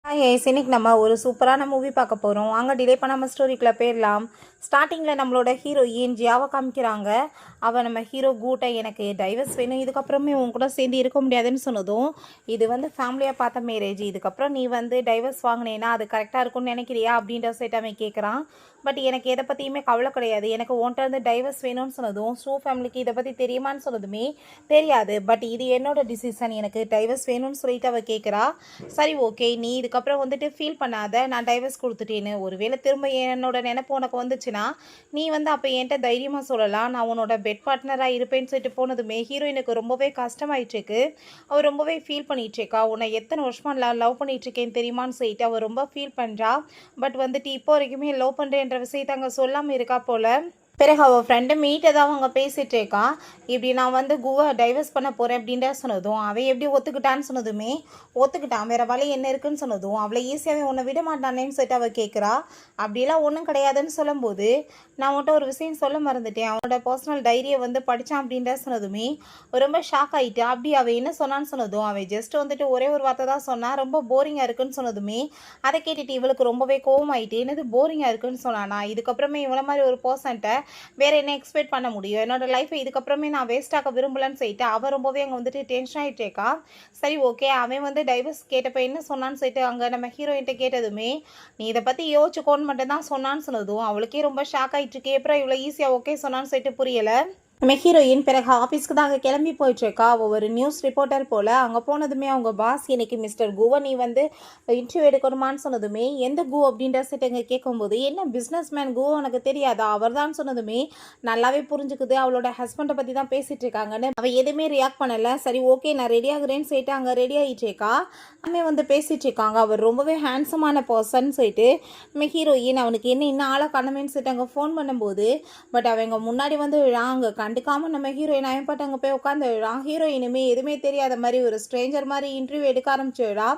இன்னைக்கு நம்ம ஒரு சூப்பரான மூவி பார்க்க போகிறோம். அங்கே டிலே பண்ணாமல் ஸ்டோரிக்குள்ளே போயிடலாம். ஸ்டார்டிங்கில் நம்மளோட ஹீரோயின் ஜியாவை காமிக்கிறாங்க. அவள் நம்ம ஹீரோ கூட்டை எனக்கு டைவர்ஸ் வேணும், இதுக்கப்புறமே உன் கூட சேர்ந்து இருக்க முடியாதுன்னு சொன்னதும், இது ஃபேமிலியாக பார்த்த மேரேஜ், இதுக்கப்புறம் நீ டைவர்ஸ் வாங்கினேன்னா அது கரெக்டாக இருக்கும்னு நினைக்கிறியா அப்படின்ற சைட் அவன் கேட்குறான். பட் எனக்கு எதை பற்றியுமே கவலை கிடையாது, எனக்கு உன்கிட்ட டைவர்ஸ் வேணும்னு சொன்னதும், ஷூ ஃபேமிலிக்கு இதை பற்றி தெரியுமான்னு சொன்னதுமே தெரியாது, பட் இது என்னோட டிசிஷன், எனக்கு டைவர்ஸ் வேணும்னு சொல்லிட்டு அவள் கேட்குறா. சரி ஓகே, நீ இதுக்கப்புறம் ஃபீல் பண்ணாத, நான் டைவர்ஸ் கொடுத்துட்டேன்னு. ஒருவேளை திரும்ப என்னோட நினைப்பு உனக்கு வந்துச்சுன்னா நீ அப்போ என்கிட்ட தைரியமாக சொல்லலாம், நான் உன்னோட பெட் பார்ட்னராக இருப்பேன்னு சொல்லிட்டு போனதுமே ஹீரோயினுக்கு ரொம்பவே கஷ்டமாயிட்டுருக்கு. அவள் ரொம்பவே ஃபீல் பண்ணிகிட்ருக்கா. உன்னை எத்தனை வருஷமாக லவ் பண்ணிகிட்ருக்கேன்னு தெரியுமான்னு சொல்லிட்டு அவள் ரொம்ப ஃபீல் பண்ணுறா. பட் இப்போ வரைக்குமே லவ் பண்ணுறேன்ற விஷயத்தை அங்கே சொல்லாமல் இருக்கா போல். பிறகு அவள் ஃப்ரெண்டு மீட் ஏதாவது அவங்க பேசிகிட்டு இருக்கான். இப்படி நான் குவை டைவர்ஸ் பண்ண போகிறேன் அப்படின்ற சொன்னதும், அவன் எப்படி ஒத்துக்கிட்டான்னு சொன்னதுமே ஒத்துக்கிட்டான், வேறு வழி என்ன இருக்குன்னு சொன்னதும், அவளை ஈஸியாகவே உன்னை விட மாட்டானேன்னு சொல்லிட்டு அவள் கேட்குறா. அப்படிலாம் ஒன்றும் கிடையாதுன்னு சொல்லும்போது, நான் உன்ட்ட ஒரு விஷயம் சொல்ல மறந்துட்டேன், அவனோட பர்சனல் டைரியை படித்தான் அப்படின்ற சொன்னதுமே ரொம்ப ஷாக் ஆகிட்டு. அப்படி அவள் என்ன சொன்னான்னு சொன்னதும், அவன் ஜஸ்ட் ஒரே ஒரு வார்த்தை தான் சொன்னான், ரொம்ப போரிங்காக இருக்குன்னு சொன்னதுமே அதை கேட்டுட்டு இவளுக்கு ரொம்பவே கோவம் ஆகிட்டு, என்னது போரிங்காக இருக்குன்னு சொன்னானா, இதுக்கப்புறமே இவ்வளோ மாதிரி ஒரு பர்சன்ட்டை வேறு என்ன எக்ஸ்பெக்ட் பண்ண முடியும், என்னோட லைஃப்பை இதுக்கப்புறமே நான் வேஸ்ட்டாக விரும்பலன்னு சொல்லிட்டு அவன் ரொம்பவே அங்கே டென்ஷன் ஆகிட்டேக்கா. சரி ஓகே, அவன் டைவர்ஸ் கேட்டப்போ என்ன சொன்னான்னு சொல்லிட்டு அங்கே நம்ம ஹீரோயின்ட்ட கேட்டதுமே, நீ இதை பற்றி யோசிச்சுக்கோன்னு மட்டும் தான் சொன்னான்னு சொன்னதும் அவளுக்கே ரொம்ப ஷாக் ஆகிட்டுருக்கு. அப்புறம் இவ்வளோ ஈஸியாக ஓகே சொன்னான்னு சொல்லிட்டு புரியலை. நம்ம ஹீரோயின் பிறகு ஆஃபீஸ்க்கு தான் அங்கே கிளம்பி போயிட்டுருக்கா. அவள் ஒரு நியூஸ் ரிப்போர்ட்டர் போல். அங்கே போனதுமே அவங்க பாஸ் இன்னைக்கு மிஸ்டர் குவை நீ இன்டர்வியூ எடுக்கணுமான்னு சொன்னதுமே, எந்த கு அப்படின்ற சைட்டு அங்கே கேட்கும்போது, என்ன பிஸ்னஸ் மேன் கு உனக்கு தெரியாதா, அவர் தான் சொன்னதுமே நல்லாவே புரிஞ்சுக்குது அவளோட ஹஸ்பண்டை பற்றி தான் பேசிகிட்டு இருக்காங்கன்னு. அவள் எதுவுமே ரியாக்ட் பண்ணலை. சரி ஓகே நான் ரெடி ஆகுறேன்னு சொல்லிட்டு அங்கே ரெடி ஆகிட்டேக்கா. அம்மே பேசிகிட்டு இருக்காங்க. அவர் ரொம்பவே ஹேண்ட்ஸமான பர்சன் சொல்லிட்டு நம்ம ஹீரோயின் அவனுக்கு என்ன இன்னும் ஆளை காணமேன்னு சொல்லிட்டு அங்கே ஃபோன் பண்ணும்போது, பட் அவங்க முன்னாடி அங்கே கண்டுக்காமல் நம்ம ஹீரோயின் அயன்பாட்டு அங்கே போய் உட்காந்துடுறான். ஹீரோயினுமே எதுவுமே தெரியாத மாதிரி ஒரு ஸ்ட்ரேஞ்சர் மாதிரி இன்டர்வியூ எடுக்க ஆரம்பிச்சிடுறா.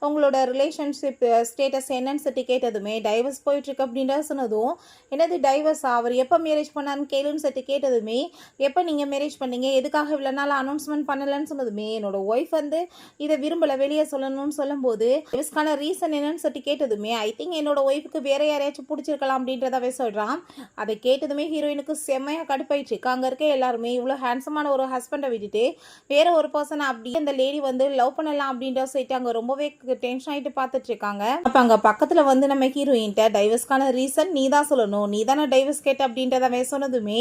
உங்களோட ரிலேஷன்ஷிப் ஸ்டேட்டஸ் என்னன்னு சொல்லி கேட்டதுமே டைவர்ஸ் போயிட்டுருக்கு அப்படின்ற சொன்னதும், என்னது டைவர்ஸா, அவர் எப்போ மேரேஜ் பண்ணான்னு கேளுன்னு சொல்லி கேட்டதுமே, எப்போ நீங்கள் மேரேஜ் பண்ணீங்க, எதுக்காக இவ்வளோ நாள் அனௌன்ஸ்மெண்ட் பண்ணலன்னு சொன்னதுமே, என்னோட ஒய்ஃப் இதை விரும்பலை வெளியே சொல்லணும்னு சொல்லும்போது, டைவர்ஸ்க்கான ரீசன் என்னன்னு சொல்லி கேட்டதுமே, ஐ திங்க் என்னோட ஒய்ஃபுக்கு வேற யாரையாச்சும் பிடிச்சிருக்கலாம் அப்படின்றதாவே சொல்கிறான். அதை கேட்டதுமே ஹீரோயினுக்கு செம்மையாக கடுப்பாயிடுச்சு. அங்கே இருக்க எல்லாருமே இவ்வளோ ஹேண்ட்ஸமான ஒரு ஹஸ்பண்டை விட்டுட்டு வேற ஒரு பர்சனை அப்படி அந்த லேடி லவ் பண்ணலாம் அப்படின்ற சொல்லிட்டு அங்கே ரொம்பவே டென்ஷன் ஆகிட்டு பார்த்துட்டு இருக்காங்க. அப்போ அங்கே பக்கத்தில் நம்ம ஹீரோயின்ட்ட டைவர்ஸ்க்கான ரீசன் நீ தான் சொல்லணும், நீ தானே டைவர்ஸ் கேட்ட அப்படின்றத சொன்னதுமே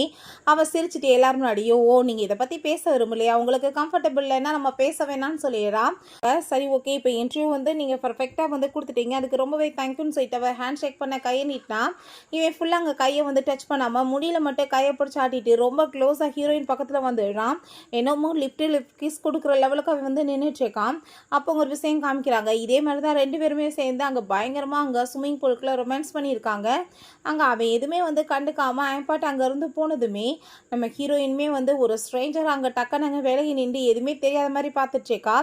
அவள் சிரிச்சுட்டு எல்லாரும் முன்னாடியோ, ஓ நீங்கள் இதை பற்றி பேச விரும்பலையா, உங்களுக்கு கம்ஃபர்டபுள் இல்லைன்னா நம்ம பேச வேணாம்னு சொல்லிடுறான். சரி ஓகே, இப்போ இன்டர்வியூ நீங்கள் பர்ஃபெக்டாக கொடுத்துட்டீங்க, அதுக்கு ரொம்பவே தேங்க்யூன்னு சொல்லிட்டு அவள் ஹேண்ட் ஷேக் பண்ண கையை நீட்டினா, இவன் ஃபுல்லாக அங்கே கையை டச் பண்ணாமல் முடியல மட்டும் கையை பிடிச்சி ஆட்டிட்டு ரொம்ப க்ளோஸாக ஹீரோயின் பக்கத்தில் வந்துடுறான். என்னமோ லிஃப்ட் கிஸ் கொடுக்குற லெவலுக்கு அவன் நின்றுட்டுருக்கான். அப்போ ஒரு விஷயம் காமிக்கிறாங்க. இதே மாதிரி தான் ரெண்டு பேருமே சேர்ந்து அங்கே பயங்கரமாக அங்கே ஸ்விம்மிங் பூலுக்குள்ள ரொமான்ஸ் பண்ணியிருக்காங்க. அங்கே அவன் எதுவுமே கண்டுக்காமல் அயன்பாட்டு அங்கேருந்து போனதுமே நம்ம ஹீரோயினுமே ஒரு ஸ்ட்ரேஞ்சர் அங்கே டக்குன்னு அங்கே விலகி நின்று எதுவுமே தெரியாத மாதிரி பார்த்துட்ருக்கா.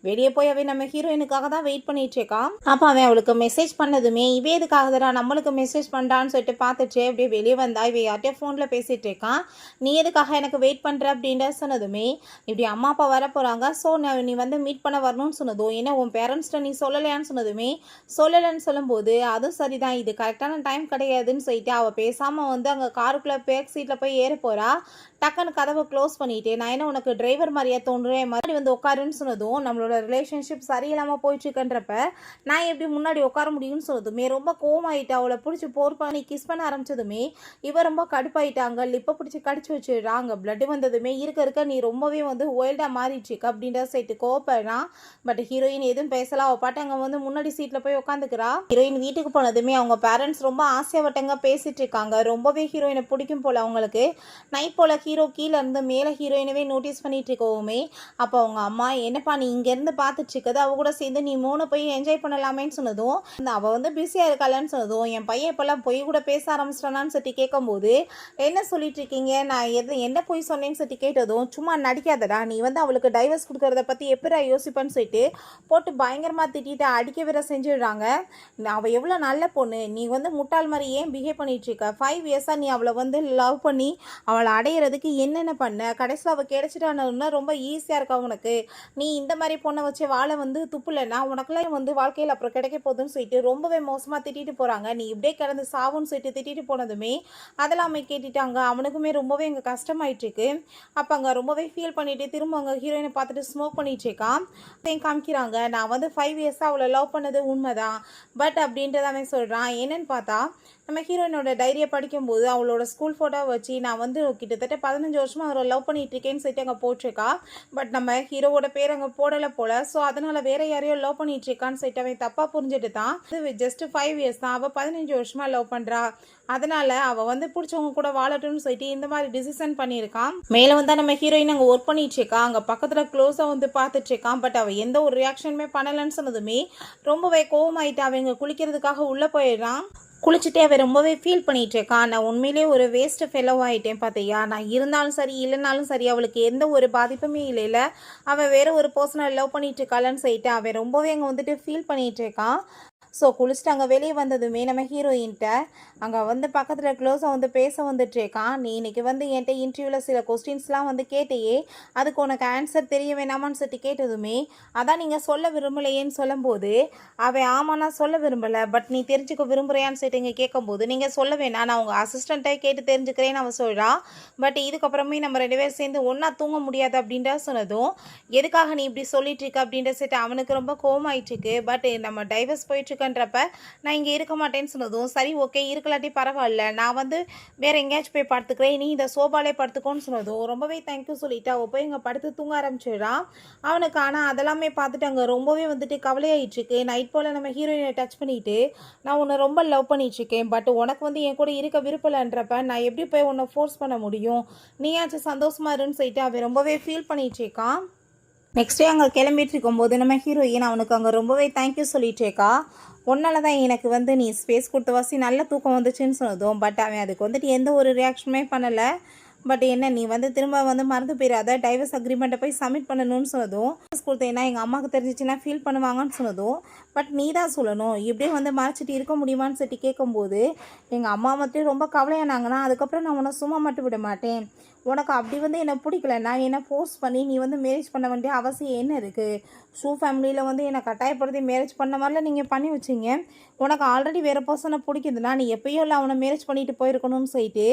வெளியே போய் அவன் நம்ம ஹீரோயினுக்காக தான் வெயிட் பண்ணிகிட்ருக்கான். அப்போ அவன் அவளுக்கு மெசேஜ் பண்ணதுமே, இவே எதுக்காக தான் நம்மளுக்கு மெசேஜ் பண்ணுறான்னு சொல்லிட்டு பார்த்துட்டு அப்படியே வெளியே வந்தா இவ யார்கிட்டயோ ஃபோனில் பேசிகிட்டு இருக்கான். நீ எதுக்காக எனக்கு வெயிட் பண்ணுற அப்படின்ற சொன்னதுமே, இப்படி அம்மா அப்பா வர போகிறாங்க, ஸோ நீ மீட் பண்ண வரணும்னு சொன்னதும், ஏன்னா உன் பேரண்ட்ஸ்கிட்ட நீ சொல்லலையான்னு சொன்னதுமே சொல்லலைன்னு சொல்லும்போது, அதுவும் சரிதான் இது கரெக்டான டைம் கிடையாதுன்னு சொல்லிட்டு அவள் பேசாமல் அங்கே காருக்குள்ளே பேக் சீட்டில் போய் ஏற போகிறா. டக்குன்னு கதவை க்ளோஸ் பண்ணிட்டு, நான் என்ன உனக்கு டிரைவர் மாதிரியா தோன்றுறேன் மாதிரி உட்காருன்னு சொன்னதும், நம்மளோட ரிலேஷன்ஷிப் சரியில்லாமல் போயிட்டுருக்குன்றப்ப நான் எப்படி முன்னாடி உட்கார முடியும்னு சொன்னதுமே ரொம்ப கோவமாயிட்டு அவளை பிடிச்சி போர் பண்ணி கிஸ் பண்ண ஆரம்பிச்சதுமே இவ ரொம்ப கடுப்பாயிட்டாங்க. லிப்பை பிடிச்சி கடிச்சு வச்சுடுறாங்க. பிளட் வந்ததுமே இருக்க நீ ரொம்பவே ஒயில்டாக மாறிடுச்சுக்க அப்படின்ற சைட்டு கோவப்படுறான். பட் ஹீரோயின் எதுவும் பேசலாம். அவள் பாட்டு அங்கே முன்னாடி சீட்டில் போய் உட்காந்துக்கிறா. ஹீரோயின் வீட்டுக்கு போனதுமே அவங்க பேரண்ட்ஸ் ரொம்ப ஆசையாவட்டங்க பேசிட்டு இருக்காங்க. ரொம்பவே ஹீரோயினை பிடிக்கும் போல அவங்களுக்கு. நைட் போல ஹீரோ கீழே இருந்து மேலே ஹீரோயினவே நோட்டீஸ் பண்ணிட்டு இருக்கோமே. அப்போ அவங்க அம்மா, என்னப்பா நீ இங்கேருந்து பார்த்துட்டு இருக்கது, அவ கூட சேர்ந்து நீ மூணு போய் என்ஜாய் பண்ணலாமேன்னு சொன்னதும், அவள் பிஸியாக இருக்காளன்னு சொன்னதும், என் பையன் இப்போல்லாம் பொய் கூட பேச ஆரம்பிச்சிட்டானான்னு சொல்லி கேட்கும்போது, என்ன சொல்லிட்டு இருக்கீங்க, நான் என்ன போய் சொன்னேன்னு சொல்லி கேட்டதும், சும்மா நடிக்காதடா, நீ வந்து அவளுக்கு டைவர்ஸ் கொடுக்கறத பற்றி எப்படா யோசிப்பேன்னு சொல்லிட்டு போட்டு பயங்கரமாக திட்டிட்டு அடிக்க வேற செஞ்சிடுறாங்க. அவள் எவ்வளோ நல்ல பொண்ணு, நீ வந்து முட்டாள் மாதிரி ஏன் பிஹேவ் பண்ணிட்டு இருக்க? 5 இயர்ஸாக நீ அவளை வந்து லவ் பண்ணி அவளை அடையிறதுக்கு என்னென்ன பண்ண? கடைசியில் அவள் கிடைச்சிட்டான்னு ரொம்ப ஈஸியாக இருக்கா உனக்கு? நீ இந்த மாதிரி பொண்ணை வச்சு வாழை வந்து துப்புலன்னா உனக்குலாம் வந்து வாழ்க்கையில் அப்புறம் கிடைக்க போகுதுன்னு சொல்லிட்டு ரொம்பவே மோசமாக திட்டிட்டு போகிறாங்க. நீ இப்படியே கிடந்து சாவுன்னு சொல்லிட்டு திட்டிட்டு போனதுமே அதெல்லாமே கேட்டுட்டாங்க. அவனுக்குமே ரொம்பவே இங்கே கஷ்டமாயிட்டுருக்கு. அப்போ அங்கே ரொம்பவே ஃபீல் பண்ணிவிட்டு திரும்ப அங்கே ஹீரோயினை பார்த்துட்டு ஸ்மோக் பண்ணிட்டுருக்கான். அதையும் காமிக்கிறாங்க. நான் வந்து 5 இயர்ஸாக அவளை லவ் பண்ணது உண்மைதான், பட் அப்படின்றத அவன் சொல்கிறான். என்னன்னு பார்த்தா நம்ம ஹீரோயினோட டைரியை படிக்கும்போது அவளோட ஸ்கூல் ஃபோட்டோ வச்சு நான் வந்து கிட்டத்தட்ட 15 வருஷமாக அவரை லவ் பண்ணிட்டு இருக்கேன்னு சொல்லிட்டு அங்கே போட்டிருக்கா. பட் நம்ம ஹீரோவோட பேர் அங்கே போடலை போல். ஸோ அதனால் வேற யாரையோ லவ் பண்ணிட்டு இருக்கான்னு சொல்லிட்டு அவன் தப்பாக புரிஞ்சுட்டு தான் இது ஜஸ்ட் 5 இயர்ஸ் தான், அவள் 15 வருஷமாக லவ் பண்ணுறா, அதனால் அவள் வந்து பிடிச்சவங்க கூட வாழட்டும்னு சொல்லிட்டு இந்த மாதிரி டிசிஷன் பண்ணியிருக்கான். மேலே வந்தால் நம்ம ஹீரோயின் அங்கே ஒர்க் பண்ணிட்டு இருக்கா. அங்கே பக்கத்தில் க்ளோஸாக வந்து பார்த்துட்டு இருக்கான். பட் அவள் எந்த ஒரு ரியாக்ஷனுமே பண்ணலைன்னு சொன்னதுமே ரொம்பவே கோவமாயிட்டு அவங்க குளிக்கிறதுக்காக உள்ளே போயிடுறான். குளிச்சுட்டே அவன் ரொம்பவே ஃபீல் பண்ணிட்டு இருக்கான். நான் உண்மையிலேயே ஒரு வேஸ்ட் ஃபெல்லோ ஆகிட்டேன் பார்த்தியா, நான் இருந்தாலும் சரி இல்லைனாலும் சரி அவளுக்கு எந்த ஒரு பாதிப்புமே இல்லைல்ல, அவன் வேற ஒரு பர்சனை லவ் பண்ணிட்டு இருக்காளன்னு சொல்லிட்டு அவன் ரொம்பவே அங்கே வந்துட்டு ஃபீல் பண்ணிட்டு இருக்கான். ஸோ குளிச்சுட்டு அங்கே வெளியே வந்ததுமே நம்ம ஹீரோயின்ட்ட அங்கே வந்து பக்கத்தில் க்ளோஸாக வந்து பேச வந்துட்டுருக்கான். நீ இன்றைக்கி வந்து என்கிட்ட இன்டர்வியூவில் சில கொஸ்டின்ஸ்லாம் வந்து கேட்டையே, அதுக்கு உனக்கு ஆன்சர் தெரிய வேணாமான்னு சொல்லிட்டு கேட்டதுமே அதான் நீங்கள் சொல்ல விரும்பலையேன்னு சொல்லும்போது அவன் ஆமாம் நான் சொல்ல விரும்பலை, பட் நீ தெரிஞ்சுக்க விரும்புகிறியான்னு சொல்லிட்டு இங்கே கேட்கும்போது நீங்கள் சொல்ல வேணாம், நான் உங்கள் அசிஸ்டண்ட்டை கேட்டு தெரிஞ்சுக்கிறேன்னு அவன் சொல்கிறான். பட் இதுக்கப்புறமே நம்ம 2 பேரும் சேர்ந்து ஒன்றா தூங்க முடியாது அப்படின்ற சொன்னதும் எதுக்காக நீ இப்படி சொல்லிட்டு இருக்க அப்படின்ற சொல்லிட்டு அவனுக்கு ரொம்ப கோவமாயிட்டுருக்கு. பட் நம்ம டைவர்ஸ் போயிட்டுருக்க நான் இங்கே இருக்க மாட்டேன்னு சொன்னதும் சரி ஓகே இருக்கலாட்டி பரவாயில்ல, நான் வந்து வேற எங்கேயாச்சும் போய் படுத்துக்கிறேன், நீ இந்த சோபாலே படுத்துக்கோன்னு சொன்னதும் ரொம்பவே தேங்க்யூ சொல்லிட்டு அவள் போய் இங்கே படுத்து தூங்க ஆரம்பிச்சிடுறான். அவனுக்கு ஆனால் அதெல்லாமே பார்த்துட்டு அங்கே ரொம்பவே வந்துட்டு கவலையாயிட்டுருக்கு. நைட் போல் நம்ம ஹீரோயினை டச் பண்ணிட்டு நான் உன்னை ரொம்ப லவ் பண்ணிட்டுருக்கேன், பட் உனக்கு வந்து என் கூட இருக்க விருப்பம்ன்றப்ப நான் எப்படி போய் உன்னை ஃபோர்ஸ் பண்ண முடியும், நீயாச்சும் சந்தோஷமா இருன்னு சொல்லிட்டு அவன் ரொம்பவே ஃபீல் பண்ணிட்டு இருக்கான். நெக்ஸ்ட் டே அங்கே கிளம்பிட்டு இருக்கும்போது நம்ம ஹீரோயின் அவனுக்கு அங்கே ரொம்பவே தேங்க்யூ சொல்லிட்டேக்கா. உன்னால தான் எனக்கு வந்து நீ ஸ்பேஸ் கொடுத்த வாசி நல்ல தூக்கம் வந்துச்சுன்னு சொன்னதும் பட் அவன் அதுக்கு வந்துட்டு எந்த ஒரு ரியாக்ஷனுமே பண்ணலை. பட் என்ன நீ வந்து திரும்ப வந்து மறந்து போயிடாத, டைவர்ஸ் அக்ரிமெண்ட்டை போய் சப்மிட் பண்ணணும்னு சொன்னதும் கொடுத்தேன்னா எங்கள் அம்மாவுக்கு தெரிஞ்சிச்சுன்னா ஃபீல் பண்ணுவாங்கன்னு சொன்னதும் பட் நீ தான் சொல்லணும், இப்படியே வந்து மறைச்சிட்டு இருக்க முடியுமான்னு சொல்லிட்டு கேட்கும்போது எங்கள் அம்மா மட்டும் ரொம்ப கவலையானாங்கன்னா அதுக்கப்புறம் நான் உன்னை சும்மா மட்டும் விட மாட்டேன், உனக்கு அப்படி வந்து என்னை பிடிக்கலன்னா என்னை ஃபோர்ஸ் பண்ணி நீ வந்து மேரேஜ் பண்ண வேண்டிய அவசியம் என்ன இருக்குது, ஷூ ஃபேமிலியில் வந்து என்னை கட்டாயப்படுத்தி மேரேஜ் பண்ண மாதிரிலாம் நீங்கள் பண்ணி வச்சிங்க, உனக்கு ஆல்ரெடி வேறு பர்சனை பிடிக்குதுன்னா நீ எப்பயோ இல்லை அவனை மேரேஜ் பண்ணிட்டு போயிருக்கணும்னு சொல்லிட்டு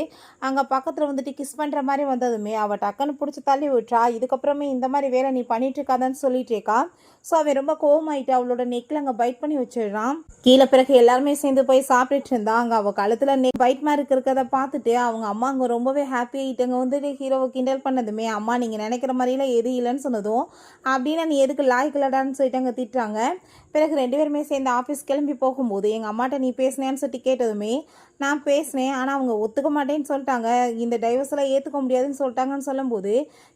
அங்கே பக்கத்தில் வந்துட்டு கிஸ் பண்ணுற மாதிரி வந்ததுமே அவள் டக்குன்னு பிடிச்சி தள்ளி விட்றா. இதுக்கப்புறமே இந்த மாதிரி வேலை நீ பண்ணிட்டு இருக்காதான்னு சொல்லிட்டு இருக்கா. ஸோ அவன் ரொம்ப கோவமாயிட்டு அவளோட நெக்கில் அங்கே பைட் பண்ணி வச்சிடுறான். கீழே பிறகு எல்லாருமே சேர்ந்து போய் சாப்பிட்டுட்டு இருந்தா. அங்கே அவள் கழுத்தில் நெக் பைட் மாதிரி இருக்கிறத பார்த்துட்டு அவங்க அம்மா அங்கே ரொம்பவே ஹாப்பி ஆகிட்டு அங்கே வந்துட்டு ஹீரோவை கிண்டல் பண்ணதுமே அம்மா நீங்கள் நினைக்கிற மாதிரிலாம் எது இல்லைன்னு சொன்னதும் அப்படின்னா நீ எதுக்கு லாய்க்கலடான்னு சொல்லிட்டு அங்கே திட்டுறாங்க. பிறகு 2 பேருமே சேர்ந்து ஆஃபீஸ் கிளம்பி போகும்போது எங்கள் அம்மாட்ட நீ பேசினேன்னு சொல்லிட்டு கேட்டதுமே நான் பேசினேன், ஆனால் அவங்க ஒத்துக்க மாட்டேன்னு சொல்லிட்டாங்க, இந்த டைவர்ஸெல்லாம் ஏற்றுக்க முடியாதுன்னு சொல்லிட்டாங்கன்னு சொல்லும்போது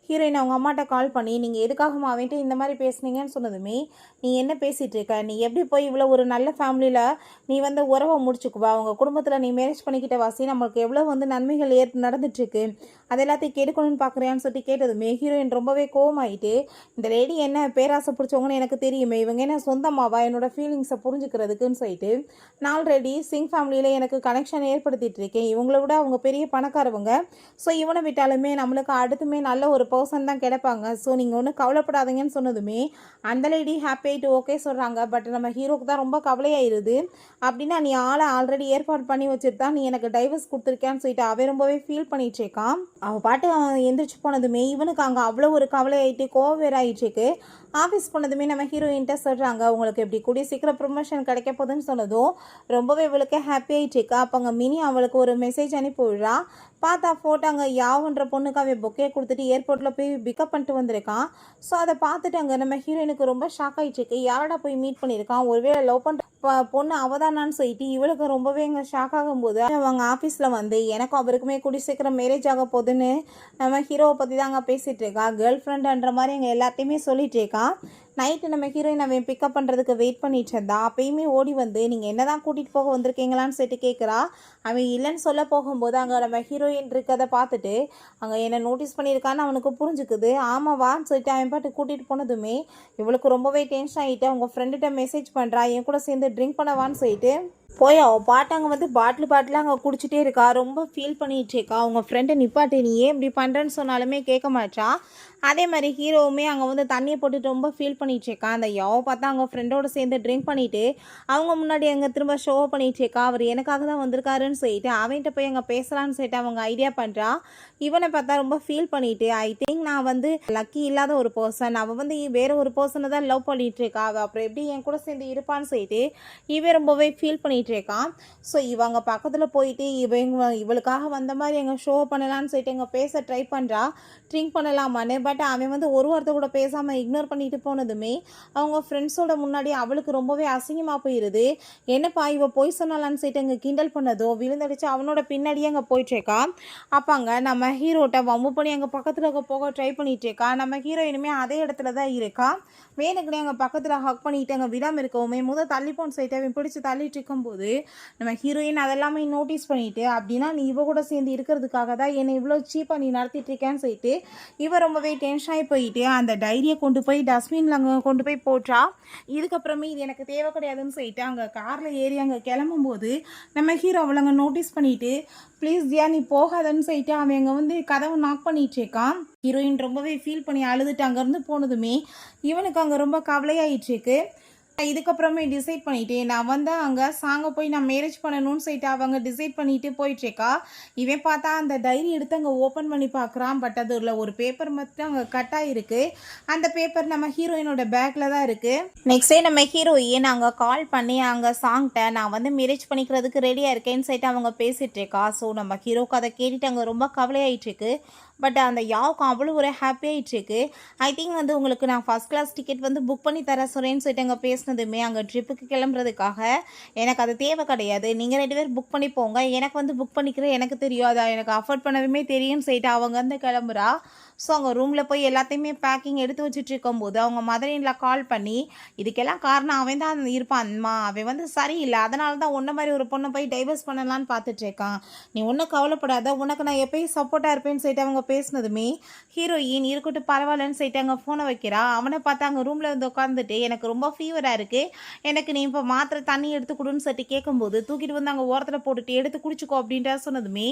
ஹீரோயின் அவங்க அம்மாட்ட கால் பண்ணி நீங்கள் எதுக்காக அவன்ட்டு இந்த மாதிரி பேசுனீங்கன்னு சொன்னதுமே நீ என்ன பேசிகிட்டு இருக்க, நீ எப்படி போய் இவ்வளோ ஒரு நல்ல ஃபேமிலியில் நீ வந்து உறவை முடிச்சுக்குவா, அவங்க குடும்பத்தில் நீ மேரேஜ் பண்ணிக்கிட்ட வாசி நம்மளுக்கு எவ்வளோ வந்து நன்மைகள் நடந்துட்டுருக்கு, அது எல்லாத்தையும் கெடுக்கணும்னு பார்க்குறியான்னு சொல்லிட்டு கேட்டதுமே ஹீரோயின் ரொம்பவே கோவமாயிட்டு இந்த லேடி என்ன பேராசை பிடிச்சவங்கன்னு எனக்கு தெரியுமே, இவங்க என்ன சொந்தமாவா என்னோட ஃபீலிங்ஸை புரிஞ்சுக்கிறதுக்குன்னு சொல்லிட்டு நான் ஆல்ரெடி சிங் ஃபேமிலியில் எனக்கு கனெக்ஷன் ஏற்படுத்திட்டு இருக்கேன், இவங்கள விட அவங்க பெரிய பணக்காரவங்க, ஸோ இவனை விட்டாலுமே நம்மளுக்கு அடுத்துமே நல்ல ஒரு பர்சன் தான் கிடைப்பாங்க, ஸோ நீங்கள் ஒன்றும் கவலைப்படாதீங்கன்னு சொன்னதுமே அந்த லேடி ஹாப்பி ஆகிட்டு ஓகே சொல்கிறாங்க. பட் நம்ம ஹீரோக்கு தான் ரொம்ப கவலையாயிருது. அப்படின்னா நீ ஆளை ஆல்ரெடி ஏற்பாடு பண்ணி வச்சுட்டு தான் நீ எனக்கு டைவர்ஸ் கொடுத்துருக்கேன்னு சொல்லிட்டு அவன் ரொம்பவே ஃபீல் பண்ணிட்டு இருக்கான். அவள் பாட்டு அவன் எந்திரிச்சு போனதுமே இவனுக்கு அங்கே அவ்வளோ ஒரு கவலையாயிட்டு கோவம் வேற ஆயிடுச்சுக்கு. ஆஃபீஸ் போனதுமே நம்ம ஹீரோயின்ட்ட சொல்கிறாங்க உங்களுக்கு எப்படி கூடிய சீக்கிரம் ப்ரொமோஷன் கிடைக்க போகுதுன்னு சொன்னதும் ரொம்பவே இவளுக்கு ஹாப்பி ஆகிட்டுருக்கு. அப்போ அங்கே மினி அவளுக்கு ஒரு மெசேஜ் அனுப்பி விடுறா. பார்த்தா ஃபோட்டோங்க யாவுன்ற பொண்ணுக்கு அவன் பொக்கே கொடுத்துட்டு ஏர்போர்ட்டில் போய் பிக்கப் பண்ணிட்டு வந்திருக்கான். ஸோ அதை பார்த்துட்டு அங்கே நம்ம ஹீரோயினுக்கு ரொம்ப ஷாக் ஆகிட்டுருக்கு. யாரோட போய் மீட் பண்ணியிருக்கான், ஒருவேளை லவ் பண்ணுற பொண்ணு அவதானான்னு சொல்லிட்டு இவளுக்கு ரொம்பவே இங்கே ஷாக் ஆகும்போது அவங்க ஆஃபீஸில் வந்து எனக்கும் அவருக்குமே கூடி சீக்கிரம் மேரேஜ் ஆக போகுதுன்னு நம்ம ஹீரோவை பற்றி தான் அங்கே பேசிகிட்டு இருக்கா. கேர்ள் ஃப்ரெண்டுன்ற மாதிரி எங்கள் எல்லாத்தையுமே சொல்லிட்டு இருக்கான். நைட்டு நம்ம ஹீரோயின் அவன் பிக்கப் பண்ணுறதுக்கு வெயிட் பண்ணிட்டு இருந்தா. அப்பயுமே ஓடி வந்து நீங்கள் என்ன தான் கூட்டிகிட்டு போக வந்திருக்கீங்களான்னு சொல்லிட்டு கேட்குறா. அவன் இல்லைன்னு சொல்ல போகும்போது அங்கே நம்ம ஹீரோயின் இருக்கிறத பார்த்துட்டு அங்கே என்ன நோட்டீஸ் பண்ணியிருக்கான்னு அவனுக்கு புரிஞ்சுக்குது. ஆமாவான்னு சொல்லிட்டு அவன் பாட்டு கூட்டிகிட்டு போனதுமே இவளுக்கு ரொம்பவே டென்ஷன் ஆகிட்டு அவங்க ஃப்ரெண்டுகிட்ட மெசேஜ் பண்ணுறா, என் கூட சேர்ந்து ட்ரிங்க் பண்ணவான்னு சொல்லிட்டு. போய் அவள் பாட்டு அங்கே வந்து பாட்டில் அங்கே குடிச்சிட்டே இருக்கா. ரொம்ப ஃபீல் பண்ணிகிட்டு இருக்கா. அவங்க ஃப்ரெண்டை நிப்பாட்டு, நீ ஏன் இப்படி பண்ணுறேன்னு சொன்னாலுமே கேட்க மாட்டா. அதே மாதிரி ஹீரோவுமே அங்கே வந்து தண்ணியை போட்டுட்டு ரொம்ப ஃபீல் பண்ணிகிட்டு இருக்கா. அந்த யாவை பார்த்தா அவங்க ஃப்ரெண்டோடு சேர்ந்து ட்ரிங்க் பண்ணிவிட்டு அவங்க முன்னாடி அங்கே திரும்ப ஷோ பண்ணிகிட்டு இருக்கா. அவர் எனக்காக தான் வந்திருக்காருன்னு சொல்லிட்டு அவன்கிட்ட போய் அங்கே பேசலான்னு சொல்லிட்டு அவங்க ஐடியா பண்ணுறா. இவனை பார்த்தா ரொம்ப ஃபீல் பண்ணிவிட்டு, ஐ திங்க் நான் வந்து லக்கி இல்லாத ஒரு பர்சன், அவள் வந்து வேறு ஒரு பர்சனை தான் லவ் பண்ணிகிட்டு இருக்கா, அவள் அப்புறம் எப்படி என் கூட சேர்ந்து இருப்பான்னு சொல்லிட்டு இவன் ரொம்பவே ஃபீல் பண்ணிகிட்டு இருக்கான். ஸோ இவங்க பக்கத்தில் போயிட்டு இவளுக்காக வந்த மாதிரி எங்கள் ஷோ பண்ணலான்னு சொல்லிட்டு எங்கள் பேச ட்ரை பண்ணுறா, ட்ரிங்க் பண்ணலாமான்னு. பட் அவன் வந்து ஒரு வார்த்தை கூட பேசாமல் இக்னோர் பண்ணிட்டு போனதுமே அவங்க ஃப்ரெண்ட்ஸோட முன்னாடி அவளுக்கு ரொம்பவே அசிங்கமாக போயிடுது. என்னப்பா இவ போய் சொன்னாலான்னு சொல்லிட்டு அங்கே கிண்டல் பண்ணதோ விழுந்தடிச்சு அவனோட பின்னாடியே அங்கே போயிட்டுருக்கா. அப்போ அங்கே நம்ம ஹீரோட்ட வம்பு பண்ணி அங்கே பக்கத்தில் போக ட்ரை பண்ணிகிட்ருக்கா. நம்ம ஹீரோயினுமே அதே இடத்துல தான் இருக்கா. வேணுக்குனே அங்கே பக்கத்தில் ஹக் பண்ணிட்டு அங்கே விடாமல் இருக்கவுமே தள்ளிப்போன்னு சொல்லிட்டு அவன் பிடிச்சி தள்ளிட்டு இருக்கும்போது நம்ம ஹீரோயின் அதெல்லாமே நோட்டீஸ் பண்ணிட்டு, அப்படின்னா நீ இவ கூட சேர்ந்து இருக்கிறதுக்காக தான் என்னை இவ்வளோ சீப்பாக நீ நடத்திட்டு இருக்கேன்னு சொல்லிட்டு இவ ரொம்பவே டென்ஷன் ஆகி போயிட்டு அந்த டைரியை கொண்டு போய் டஸ்ட்பினில் அங்கே கொண்டு போய் போட்டா. இதுக்கப்புறமே இது எனக்கு தேவை கிடையாதுன்னு சொல்லிட்டு அங்கே காரில் ஏறி அங்கே கிளம்பும்போது நம்ம ஹீரோ அவளை அங்கே நோட்டீஸ் பண்ணிட்டு, ப்ளீஸ் ஜியா நீ போகாதன்னு சொல்லிட்டு அவன் அங்கே வந்து கதவை நாக் பண்ணிட்டு இருக்கான். ஹீரோயின் ரொம்பவே ஃபீல் பண்ணி அழுதுட்டு அங்கேருந்து போனதுமே இவனுக்கு அங்கே ரொம்ப கவலையாயிட்டுருக்கு. இதுக்கப்புறமே டிசைட் பண்ணிட்டு நான் வந்து அங்கே சாங்கை போய் நான் மேரேஜ் பண்ணணும்னு சொல்லிட்டு அவங்க டிசைட் பண்ணிட்டு போயிட்டுருக்கா. இவன் பார்த்தா அந்த டைரி எடுத்து அங்கே ஓப்பன் பண்ணி பார்க்குறான். பட் அதில் ஒரு பேப்பர் மட்டும் அங்கே கட் ஆகிருக்கு. அந்த பேப்பர் நம்ம ஹீரோயினோட பேக்கில் தான் இருக்குது. நெக்ஸ்ட் டே நம்ம ஹீரோயின் அங்கே கால் பண்ணி அங்கே சாங்கிட்ட நான் வந்து மேரேஜ் பண்ணிக்கிறதுக்கு ரெடியாக இருக்கேன்னு சொல்லிட்டு அவங்க பேசிகிட்டு இருக்கா. ஸோ நம்ம ஹீரோக்கு அதை கேட்டுட்டு அங்கே ரொம்ப கவலையாயிட்டுருக்கு. பட் அந்த யாவுக்கு அவ்வளோ ஒரு ஹாப்பியாகிட்டுருக்கு. ஐ திங்க் வந்து உங்களுக்கு நான் ஃபஸ்ட் கிளாஸ் டிக்கெட் வந்து புக் பண்ணி தர சொல்கிறேன்னு சொல்லிட்டு அங்கே பேசினதுமே அங்கே ட்ரிப்புக்கு கிளம்புறதுக்காக எனக்கு அது தேவை கிடையாது, நீங்கள் 2 பேர் புக் பண்ணி போங்க, எனக்கு வந்து புக் பண்ணிக்கிற எனக்கு தெரியும், அதை எனக்கு அஃபோர்ட் பண்ணவே தெரியும்னு சொல்லிட்டு அவங்க வந்து கிளம்புறா. ஸோ அவங்க ரூமில் போய் எல்லாத்தையுமே பேக்கிங் எடுத்து வச்சுட்டு இருக்கும்போது அவங்க மதரின்ல கால் பண்ணி இதுக்கெல்லாம் காரணம் அவன் தான் இருப்பான்மா, அவன் வந்து சரியில்லை, அதனால தான் உன்ன மாதிரி ஒரு பொண்ணை போய் டைவர்ஸ் பண்ணலான்னு பார்த்துட்ருக்கான், நீ ஒன்றும் கவலைப்படாத, உனக்கு நான் எப்பயும் சப்போர்ட்டாக இருப்பேன்னு சொல்லிட்டு அவங்க பேசினதுமே ஹீரோயின் இருக்கட்டும் பரவாயில்லன்னு சொல்லிட்டு அங்கே ஃபோனை வைக்கிறா. அவனை பார்த்து அங்கே ரூமில் வந்து உட்காந்துட்டு எனக்கு ரொம்ப ஃபீவராக இருக்குது, எனக்கு நீ இப்போ மாத்திரை தண்ணி எடுத்து கொடுன்னு சொல்லிட்டு கேட்கும்போது தூக்கிட்டு வந்து அங்கே ஓரத்தில் போட்டுட்டு எடுத்து குடிச்சிக்கோ அப்படின்ட்டு சொன்னதுமே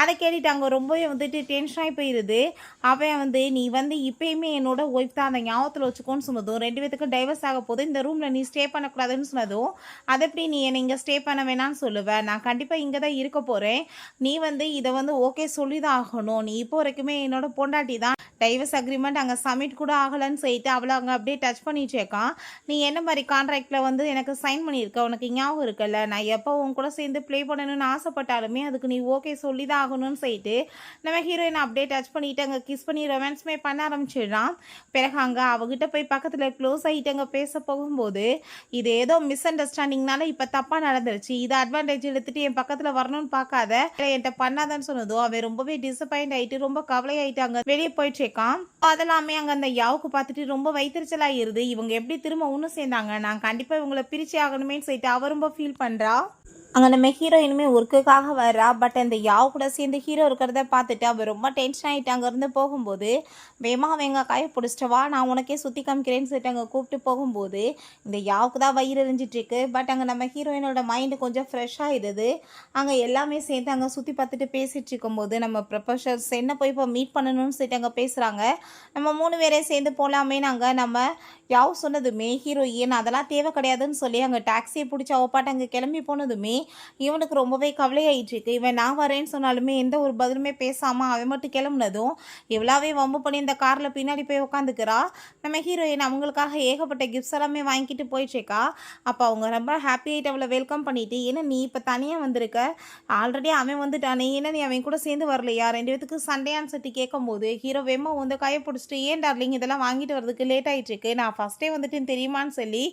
அதை கேட்டுட்டு அங்கே ரொம்பவே வந்துட்டு டென்ஷன் ஆகி போயிடுது. அவன் வந்து நீ வந்து இப்பயுமே என்னோட ஒய்ஃப் தான், அந்த ஞாபகத்தில் வச்சுக்கோன்னு சொன்னதும் 2 பேத்துக்கும் டைவர்ஸ் ஆக போது, இந்த ரூமில் நீ ஸ்டே பண்ணக்கூடாதுன்னு சொன்னதும் அதை எப்படி நீ என்னை இங்கே ஸ்டே பண்ண வேணான்னு சொல்லுவேன், நான் கண்டிப்பாக இங்கே தான் இருக்க போகிறேன், நீ வந்து இதை வந்து ஓகே சொல்லி தான் ஆகணும், நீ இப்போ வரைக்குமே என்னோட பொண்டாட்டி தான், டைவர்ஸ் அக்ரிமெண்ட் அங்கே சப்மிட் கூட ஆகலைன்னு சொல்லிட்டு அவளை அங்கே அப்படியே டச் பண்ணிட்டு இருக்கான். நீ என்ன மாதிரி கான்ட்ராக்டில் வந்து எனக்கு சைன் பண்ணியிருக்க, உனக்கு ஞாபகம் இருக்குல்ல, நான் எப்போ உன் கூட சேர்ந்து ப்ளே பண்ணணும்னு ஆசைப்பட்டாலுமே அதுக்கு நீ ஓகே சொல்லி தான் ஆகணும்னு சொல்லிட்டு நம்ம ஹீரோயின் அப்படியே டச் பண்ணிவிட்டு அங்கே கிஸ் பண்ணி ரொமான்ஸுமே பண்ண ஆரம்பிச்சிடுறான். பிறகு அங்கே அவகிட்ட போய் பக்கத்தில் க்ளோஸ் ஆகிட்டு அங்கே பேச போகும்போது இது ஏதோ மிஸ் அண்டர்ஸ்டாண்டிங்னால இப்போ தப்பாக நடந்துருச்சு, இதை அட்வான்டேஜ் எடுத்துகிட்டு என் பக்கத்தில் வரணும்னு பார்க்காத, என்கிட்ட பண்ணாதான்னு சொன்னதும் அவன் ரொம்பவே டிசப்பாயிண்ட் ஆகிட்டு ரொம்ப கவலையாயிட்டு அங்கே வெளியே போயிட்டு இருக்கான். அதெல்லாமே அங்கே அந்த யாவுக்கு பார்த்துட்டு ரொம்ப வைத்தறிச்சலாகிருது. இவங்க எப்படி திரும்ப ஒன்று சேர்ந்தாங்க, நான் கண்டிப்பாக இவங்களை பிரிச்சு ஆகணுமேன்னு சொல்லிட்டு அவ ரொம்ப ஃபீல் பண்ணுறா. அங்கே நம்ம ஹீரோயினுமே ஒர்க்குக்காக வர்றா. பட் அந்த யாவு கூட சேர்ந்து ஹீரோ இருக்கிறத பார்த்துட்டு அவள் ரொம்ப டென்ஷன் ஆகிட்டு அங்கேருந்து போகும்போது வேமா அவங்க காய பிடிச்சிட்டவா நான் உனக்கே சுற்றி காமிக்கிறேன்னு சொல்லிட்டு அங்கே கூப்பிட்டு போகும்போது இந்த யாவுக்கு தான் வயிறு எரிஞ்சிட்ருக்கு. பட் அங்கே நம்ம ஹீரோயினோட மைண்டு கொஞ்சம் ஃப்ரெஷ் ஆகிடுது. அங்கே எல்லாமே சேர்ந்து அங்கே சுற்றி பார்த்துட்டு பேசிகிட்டு இருக்கும்போது நம்ம ப்ரொஃபஸர்ஸ் என்ன போய் இப்போ மீட் பண்ணணும்னு சொல்லிட்டு அங்கே பேசுகிறாங்க. நம்ம 3 பேரே சேர்ந்து போகலாமே நாங்கள் நம்ம யாவு சொன்னதுமே ஹீரோயின் அதெல்லாம் தேவை கிடையாதுன்னு சொல்லி அங்கே டாக்ஸியை பிடிச்சி அவப்பாட்டு அங்கே கிளம்பி போனதுமே இவனுக்கு ரொம்பவே கவலையாயிட்டுருக்கு. இவன் நான் வரேன்னு சொன்னாலுமே எந்த ஒரு பதிலுமே பேசாமல் அவன் மட்டும் கிளம்புனதும் இவ்வளாவே வம்பு பண்ணி இந்த காரில் பின்னாடி போய் உட்காந்துக்கிறா. நம்ம ஹீரோயின் அவங்களுக்காக ஏகப்பட்ட கிஃப்ட்ஸ் எல்லாமே வாங்கிட்டு போயிட்டுருக்கா. அப்போ அவங்க ரொம்ப ஹாப்பியாகிட்டு அவளை வெல்கம் பண்ணிட்டு, ஏன்னா நீ இப்போ தனியாக வந்திருக்க, ஆல்ரெடி அவன் வந்துட்டானே, ஏன்னா நீ அவன் கூட சேர்ந்து வரலையா, 2 பேத்துக்கு சண்டையான்னு சொல்லி கேட்கும்போது ஹீரோ வேமா வந்து கையை பிடிச்சிட்டு ஏன் டார்லிங் இதெல்லாம் வாங்கிட்டு வரதுக்கு லேட் ஆகிட்டுருக்கு, நான் ஃபஸ்ட்டே வந்துட்டு தெரியுமான்னு சொல்லி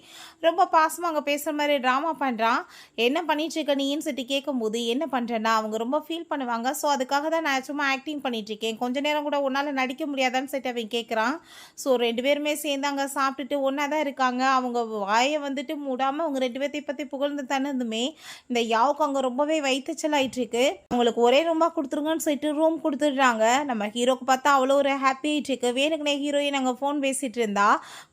ரொம்ப பாசமாக அங்கே பேசுகிற மாதிரி ட்ராமா பண்ணுறான். என்ன பண்ணிட்டு இருக்க நீன்னு சொல்லிட்டு கேட்கும்போது என்ன பண்ணுறேன்னா அவங்க ரொம்ப ஃபீல் பண்ணுவாங்க. ஸோ அதுக்காக தான் நான் சும்மா ஆக்டிங் பண்ணிகிட்ருக்கேன். கொஞ்ச நேரம் கூட உன்னால் நடிக்க முடியாதான்னு சொல்லிட்டு அவன் கேட்குறான். ஸோ 2 பேருமே சேர்ந்து அங்கே சாப்பிட்டுட்டு ஒன்றா தான் இருக்காங்க. அவங்க வாயை வந்துட்டு மூடாமல் அவங்க 2 பேர்த்தை பற்றி புகழ்ந்து தனதுமே இந்த யாவுக்கு அங்கே ரொம்பவே வயிற்றுச்சல் ஆயிட்டுருக்கு. அவங்களுக்கு ஒரே ரூமாக கொடுத்துருங்கன்னு சொல்லிட்டு ரூம் கொடுத்துட்றாங்க. நம்ம ஹீரோக்கு பார்த்தா அவ்வளோ ஒரு ஹாப்பி ஆகிட்டுருக்கு. வேணுக்குனே ஹீரோயின் அங்கே ஃபோன் பேசிகிட்டு இருந்தா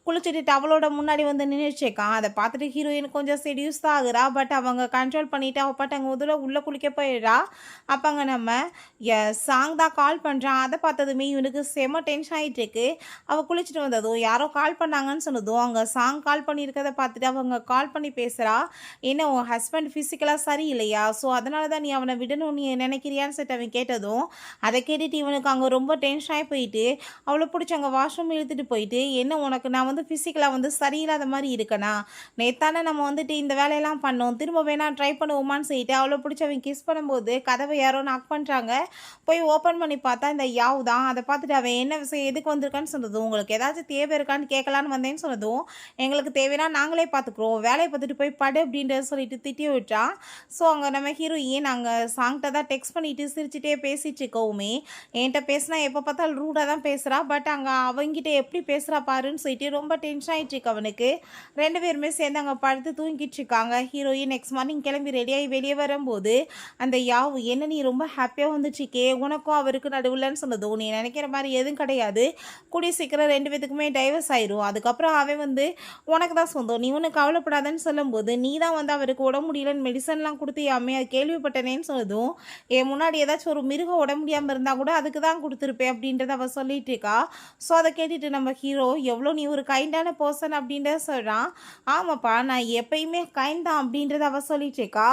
குளிச்சுட்டு டவலோட முன்னாடி வந்து நின்றுச்சுக்கான். அதை பார்த்துட்டு ஹீரோயின் கொஞ்சம் செடியூஸ் தான் ஆகுறா. பட் அவங்க கண்ட்ரோல் பண்ணிவிட்டு அவள் பாட்டு அங்கே முதல்ல உள்ளே குளிக்க போயிடுறா. அப்போ அங்கே நம்ம சாங் தான் கால் பண்ணுறான். அதை பார்த்ததுமே இவனுக்கு செம டென்ஷன் ஆகிட்டு இருக்கு. அவள் குளிச்சுட்டு வந்ததும் யாரோ கால் பண்ணாங்கன்னு சொன்னதும் அங்கே சாங் கால் பண்ணியிருக்கதை பார்த்துட்டு அவங்க கால் பண்ணி பேசுகிறா. என்ன உன் ஹஸ்பண்ட் ஃபிசிக்கலாக சரியில்லையா? ஸோ அதனால தான் நீ அவனை விடணும் நீ நினைக்கிறியான்னு சொல்லிட்டு அவன் கேட்டதும் அதை கேட்டுட்டு இவனுக்கு அங்கே ரொம்ப டென்ஷன் ஆகி போயிட்டு அவளை பிடிச்சி அங்கே வாஷ்ரூம் இழுத்துட்டு போயிட்டு என்ன உனக்கு நான் வந்து ஃபிசிக்கலாக வந்து சரியில்லாத மாதிரி இருக்கனா? நேத்தானே நம்ம வந்துட்டு இந்த வேலையெல்லாம் பண்ணோம். திரும்ப வேணா ட்ரை பண்ணுவோமான்னு சொல்லிட்டு அவளை பிடிச்சி அவன் கிஸ் பண்ணும்போது கதவை யாரோ நாக் பண்ணுறாங்க. போய் ஓப்பன் பண்ணி பார்த்தா இந்த யாவ் தான். அதை பார்த்துட்டு அவன் என்ன விஷயம் எதுக்கு வந்திருக்கான்னு சொன்னதும் உங்களுக்கு ஏதாச்சும் தேவை இருக்கான்னு கேட்கலான்னு வந்தேன்னு சொன்னதும் எங்களுக்கு தேவைன்னா நாங்களே பார்த்துக்குறோம், வேலையை பார்த்துட்டு போய் படு அப்படின்றத சொல்லிட்டு திட்டி விட்டான். ஸோ அங்கே நம்ம ஹீரோயின் நாங்கள் சாங்கிட்ட தான் டெக்ஸ்ட் பண்ணிட்டு சிரிச்சுட்டே பேசிட்டு இருக்கவுமே என்கிட்ட பேசினா எப்போ பார்த்தாலும் ரூடாக தான் பேசுகிறா. பட் அங்கே அவங்ககிட்ட எப்படி பேசுகிறா பாருன்னு சொல்லிட்டு ரொம்ப டென்ஷன் ஆகிட்டு இருக்கு அவனுக்கு. 2 பேருமே சேர்ந்து அங்கே படுத்து தூங்கிட்டு இருக்காங்க. ஹீரோயின் நெக்ஸ்ட் மார்னிங் கிளம்பி ரெடியாகி வெளியே வரும்போது அந்த யாவு என்ன நீ ரொம்ப ஹாப்பியாக வந்துச்சுக்கே உனக்கும் அவருக்கு நடுவில்னு சொன்னதும் நீ நினைக்கிற மாதிரி எதுவும் கிடையாது, கூடிய சீக்கிரம் 2 பேத்துக்குமே டைவர்ஸ் ஆயிரும். அதுக்கப்புறம் அவன் வந்து உனக்கு தான் சொந்தம், நீ ஒன்றும் கவலைப்படாதன்னு சொல்லும்போது நீ தான் வந்து அவருக்கு உடம்பு முடியலன்னு மெடிசன்லாம் கொடுத்தியாமே அது கேள்விப்பட்டனேன்னு சொன்னதும் என் முன்னாடி ஏதாச்சும் ஒரு மிருகம் உடம்பு முடியாமல் இருந்தால் கூட அதுக்கு தான் கொடுத்துருப்பேன் அப்படின்றத அவள் சொல்லிட்டு இருக்கா. ஸோ அதை கேட்டுட்டு நம்ம ஹீரோ எவ்வளோ நீ ஒரு கைண்டான பர்சன் அப்படின்றத சொல்கிறான். ஆமாப்பா நான் எப்பயுமே கைண்ட் தான் அப்படின்றத அவள் சொல்லிட்டு இருக்கா.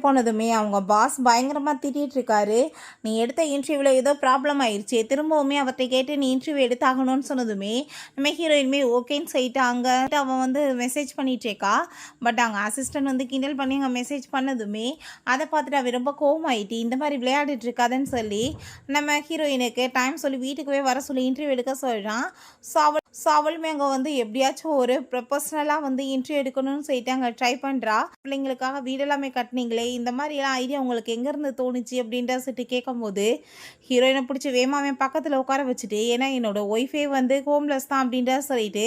போனதுமே அவங்க பாஸ் பயங்கரமாக திட்டிகிட்டு இருக்காரு. நீ எடுத்த இன்டர்வியூவில் ஏதோ ப்ராப்ளம் ஆயிடுச்சு, திரும்பவுமே அவர்கிட்ட கேட்டு நீ இன்டர்வியூ எடுத்தாகணும்னு சொன்னதுமே நம்ம ஹீரோயின்மே ஓகேன்னு சொல்லிட்டு அங்கே அவன் வந்து மெசேஜ் பண்ணிட்டு இருக்கா. பட் அங்கே அசிஸ்டன்ட் வந்து கிண்டல் பண்ணி அங்கே மெசேஜ் பண்ணதுமே அதை பார்த்துட்டு அவன் ரொம்ப கோவமாயிட்டு இந்த மாதிரி விளையாடிட்டு இருக்காதுன்னு சொல்லி நம்ம ஹீரோயினுக்கு டைம் சொல்லி வீட்டுக்குவே வர சொல்லி இன்டர்வியூ எடுக்க சொல்கிறான். ஸோ அவளுமே அங்கே வந்து எப்படியாச்சும் ஒரு ப்ரொஃபஷ்னலாக வந்து இன்டர்வியூ எடுக்கணும்னு சொல்லிட்டு அங்கே ட்ரை பண்ணுறா. பிள்ளைங்களுக்காக வீடெல்லாமே கட்டினீங்களே இந்த மாதிரிலாம் ஐடியா உங்களுக்கு எங்கேருந்து தோணுச்சு அப்படின்ற சொல்லிட்டு கேட்கும்போது ஹீரோயினை பிடிச்சி வேமாவே பக்கத்தில் உட்கார வச்சுட்டு ஏன்னா என்னோட ஒய்ஃபே வந்து ஹோம்லெஸ் தான் அப்படின்ற சொல்லிட்டு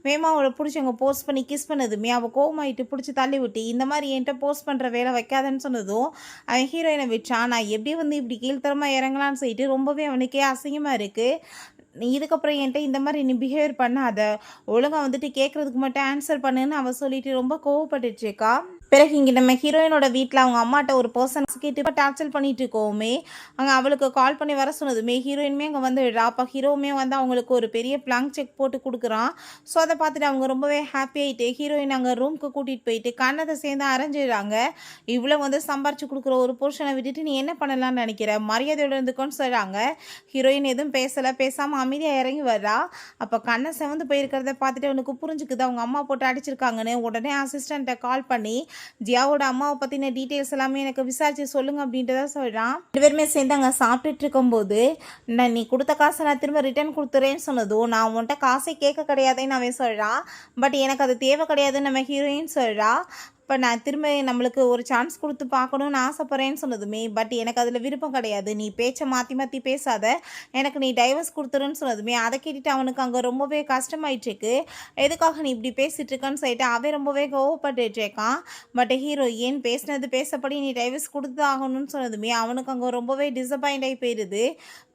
வேமாவோட பிடிச்சி அங்கே போஸ்ட் பண்ணி கிஸ் பண்ணதுமே அவள் கோவமாயிட்டு பிடிச்சி தள்ளி விட்டு இந்த மாதிரி என்கிட்ட போஸ்ட் பண்ணுற வேலை வைக்காதன்னு சொன்னதும் அவன் ஹீரோயினை விட்டான். நான் எப்படி வந்து இப்படி கீழ்த்தரமாக இறங்கலான்னு சொல்லிட்டு ரொம்பவே அவனுக்கே அசிங்கமாக இருக்குது. நீ இதுக்கப்புறம் என்கிட்ட இந்த மாதிரி நீ பிஹேவியர் பண்ணாத, ஒழுங்காக வந்துட்டு கேட்குறதுக்கு மட்டும் ஆன்சர் பண்ணுன்னு அவள் சொல்லிட்டு ரொம்ப கோவப்பட்டுருக்கா. பிறகு இங்கே நம்ம ஹீரோயினோட வீட்டில் அவங்க அம்மாட்ட ஒரு பர்சன் கிட்ட இப்போ டார்ச்சல் பண்ணிட்டு இருக்கோமே அங்கே அவளுக்கு கால் பண்ணி வர சொன்னதுமே ஹீரோயினுமே அங்கே வந்து அப்போ ஹீரோவுமே வந்து அவங்களுக்கு ஒரு பெரிய பிளாங்க் செக் போட்டு கொடுக்குறான். ஸோ அதை பார்த்துட்டு அவங்க ரொம்பவே ஹாப்பி ஆகிட்டு ஹீரோயின் அங்கே ரூமுக்கு கூட்டிகிட்டு போயிட்டு கண்ணத்தை சேர்ந்து அரைஞ்சிடுறாங்க. இவ்வளோ வந்து சம்பாரிச்சு கொடுக்குற ஒரு போர்ஷனை விட்டுட்டு நீ என்ன பண்ணலான்னு நினைக்கிற, மரியாதையோட இருந்துக்கோன்னு சொல்கிறாங்க. ஹீரோயின் எதுவும் பேசலை, பேசாமல் அமைதியாக இறங்கி வர்றா. அப்போ கண்ணை செவந்து போயிருக்கிறத பார்த்துட்டு அவனுக்கு புரிஞ்சுக்குது அவங்க அம்மா போட்டு அடிச்சிருக்காங்கன்னு. உடனே அசிஸ்டண்ட்டை கால் பண்ணி ஜியாவோட அம்மாவை பற்றின டீட்டெயில்ஸ் எல்லாமே எனக்கு விசாரிச்சு சொல்லுங்க அப்படின்றத சொல்கிறான். 2 பேருமே சேர்ந்து அங்கே சாப்பிட்டுட்டு இருக்கும்போது நீ கொடுத்த காசை நான் திரும்ப ரிட்டர்ன் கொடுத்துறேன்னு சொன்னதும் நான் உன்கிட்ட காசை கேட்க கிடையாதுன்னு அவன் சொல்கிறான். பட் எனக்கு அது தேவை கிடையாதுன்னு நம்ம ஹீரோயின் சொல்கிறா. இப்போ நான் திரும்ப நம்மளுக்கு ஒரு சான்ஸ் கொடுத்து பார்க்கணுன்னு ஆசைப்பட்றேன்னு சொன்னதுமே பட் எனக்கு அதில் விருப்பம் கிடையாது, நீ பேச்சை மாற்றி மாற்றி பேசாத, எனக்கு நீ டைவர்ஸ் கொடுத்துருன்னு சொன்னதுமே அதை கேட்டுட்டு அவனுக்கு அங்கே ரொம்பவே கஷ்டமாயிட்டுருக்கு. எதுக்காக நீ இப்படி பேசிகிட்டு இருக்கான்னு சொல்லிட்டு அவன் ரொம்பவே கோவப்பட்டுட்டு இருக்கான். பட் ஹீரோ ஏன் பேசினது பேசப்படி நீ டைவர்ஸ் கொடுத்து ஆகணும்னு சொன்னதுமே அவனுக்கு அங்கே ரொம்பவே டிசப்பாயிண்ட் ஆகி போயிடுது.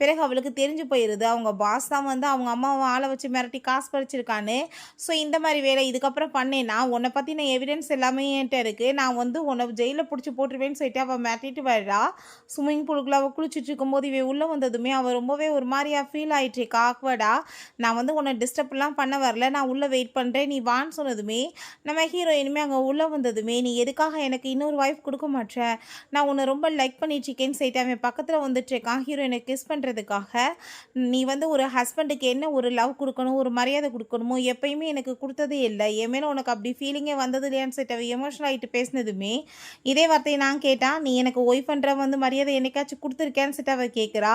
பிறகு அவளுக்கு தெரிஞ்சு போயிடுது அவங்க பாஸ் தான் வந்து அவங்க அம்மாவை ஆளை வச்சு மிரட்டி காசு பறிச்சிருக்கான்னு. ஸோ இந்த மாதிரி வேலை இதுக்கப்புறம் பண்ணேன்னா உன்னை பற்றின எவிடன்ஸ் எல்லாமே இருக்கு, நான் வந்து உன்னை ஜெயிலில் பிடிச்சி போட்டுருவேன்னு சொல்லிட்டு அவள் மிரட்டிட்டு வர்றா. ஸ்விம்மிங் பூலுக்குள்ள அவள் குளிச்சுட்டு இருக்கும்போது இவன் உள்ளே வந்ததுமே அவள் ரொம்பவே ஒரு மாதிரியா ஃபீல் ஆகிட்டு இருக்கா ஆக்வர்டா. நான் வந்து உன்னை டிஸ்டர்ப்லாம் பண்ண வரல, நான் உள்ளே வெயிட் பண்ணுறேன் நீ வான்னு சொன்னதுமே நம்ம ஹீரோயினுமே அங்கே உள்ளே வந்ததுமே நீ எதுக்காக எனக்கு இன்னொரு வைஃப் கொடுக்க மாட்டேன், நான் உன்னை ரொம்ப லைக் பண்ணிட்டு இருக்கேன்னு சொல்லிட்டு அவன் பக்கத்தில் வந்துட்டு இருக்கான் ஹீரோயினை கிஸ் பண்ணுறதுக்காக. நீ வந்து ஒரு ஹஸ்பண்டுக்கு என்ன ஒரு லவ் கொடுக்கணும் ஒரு மரியாதை கொடுக்கணுமோ எப்பயுமே எனக்கு கொடுத்ததே இல்லை, என் மேலே உனக்கு அப்படி ஃபீலிங்கே வந்தது இல்லையான்னு சொல்லிட்டு அவன் எமோஷனல் ஆகிட்டு பேசினதுமே இதே வார்த்தையை நான் கேட்டால் நீ எனக்கு ஒய்ஃப்ன்ற வந்து மரியாதை என்னைக்காச்சும் கொடுத்துருக்கேன்னு சொல்லிட்டு அவள் கேட்குறா.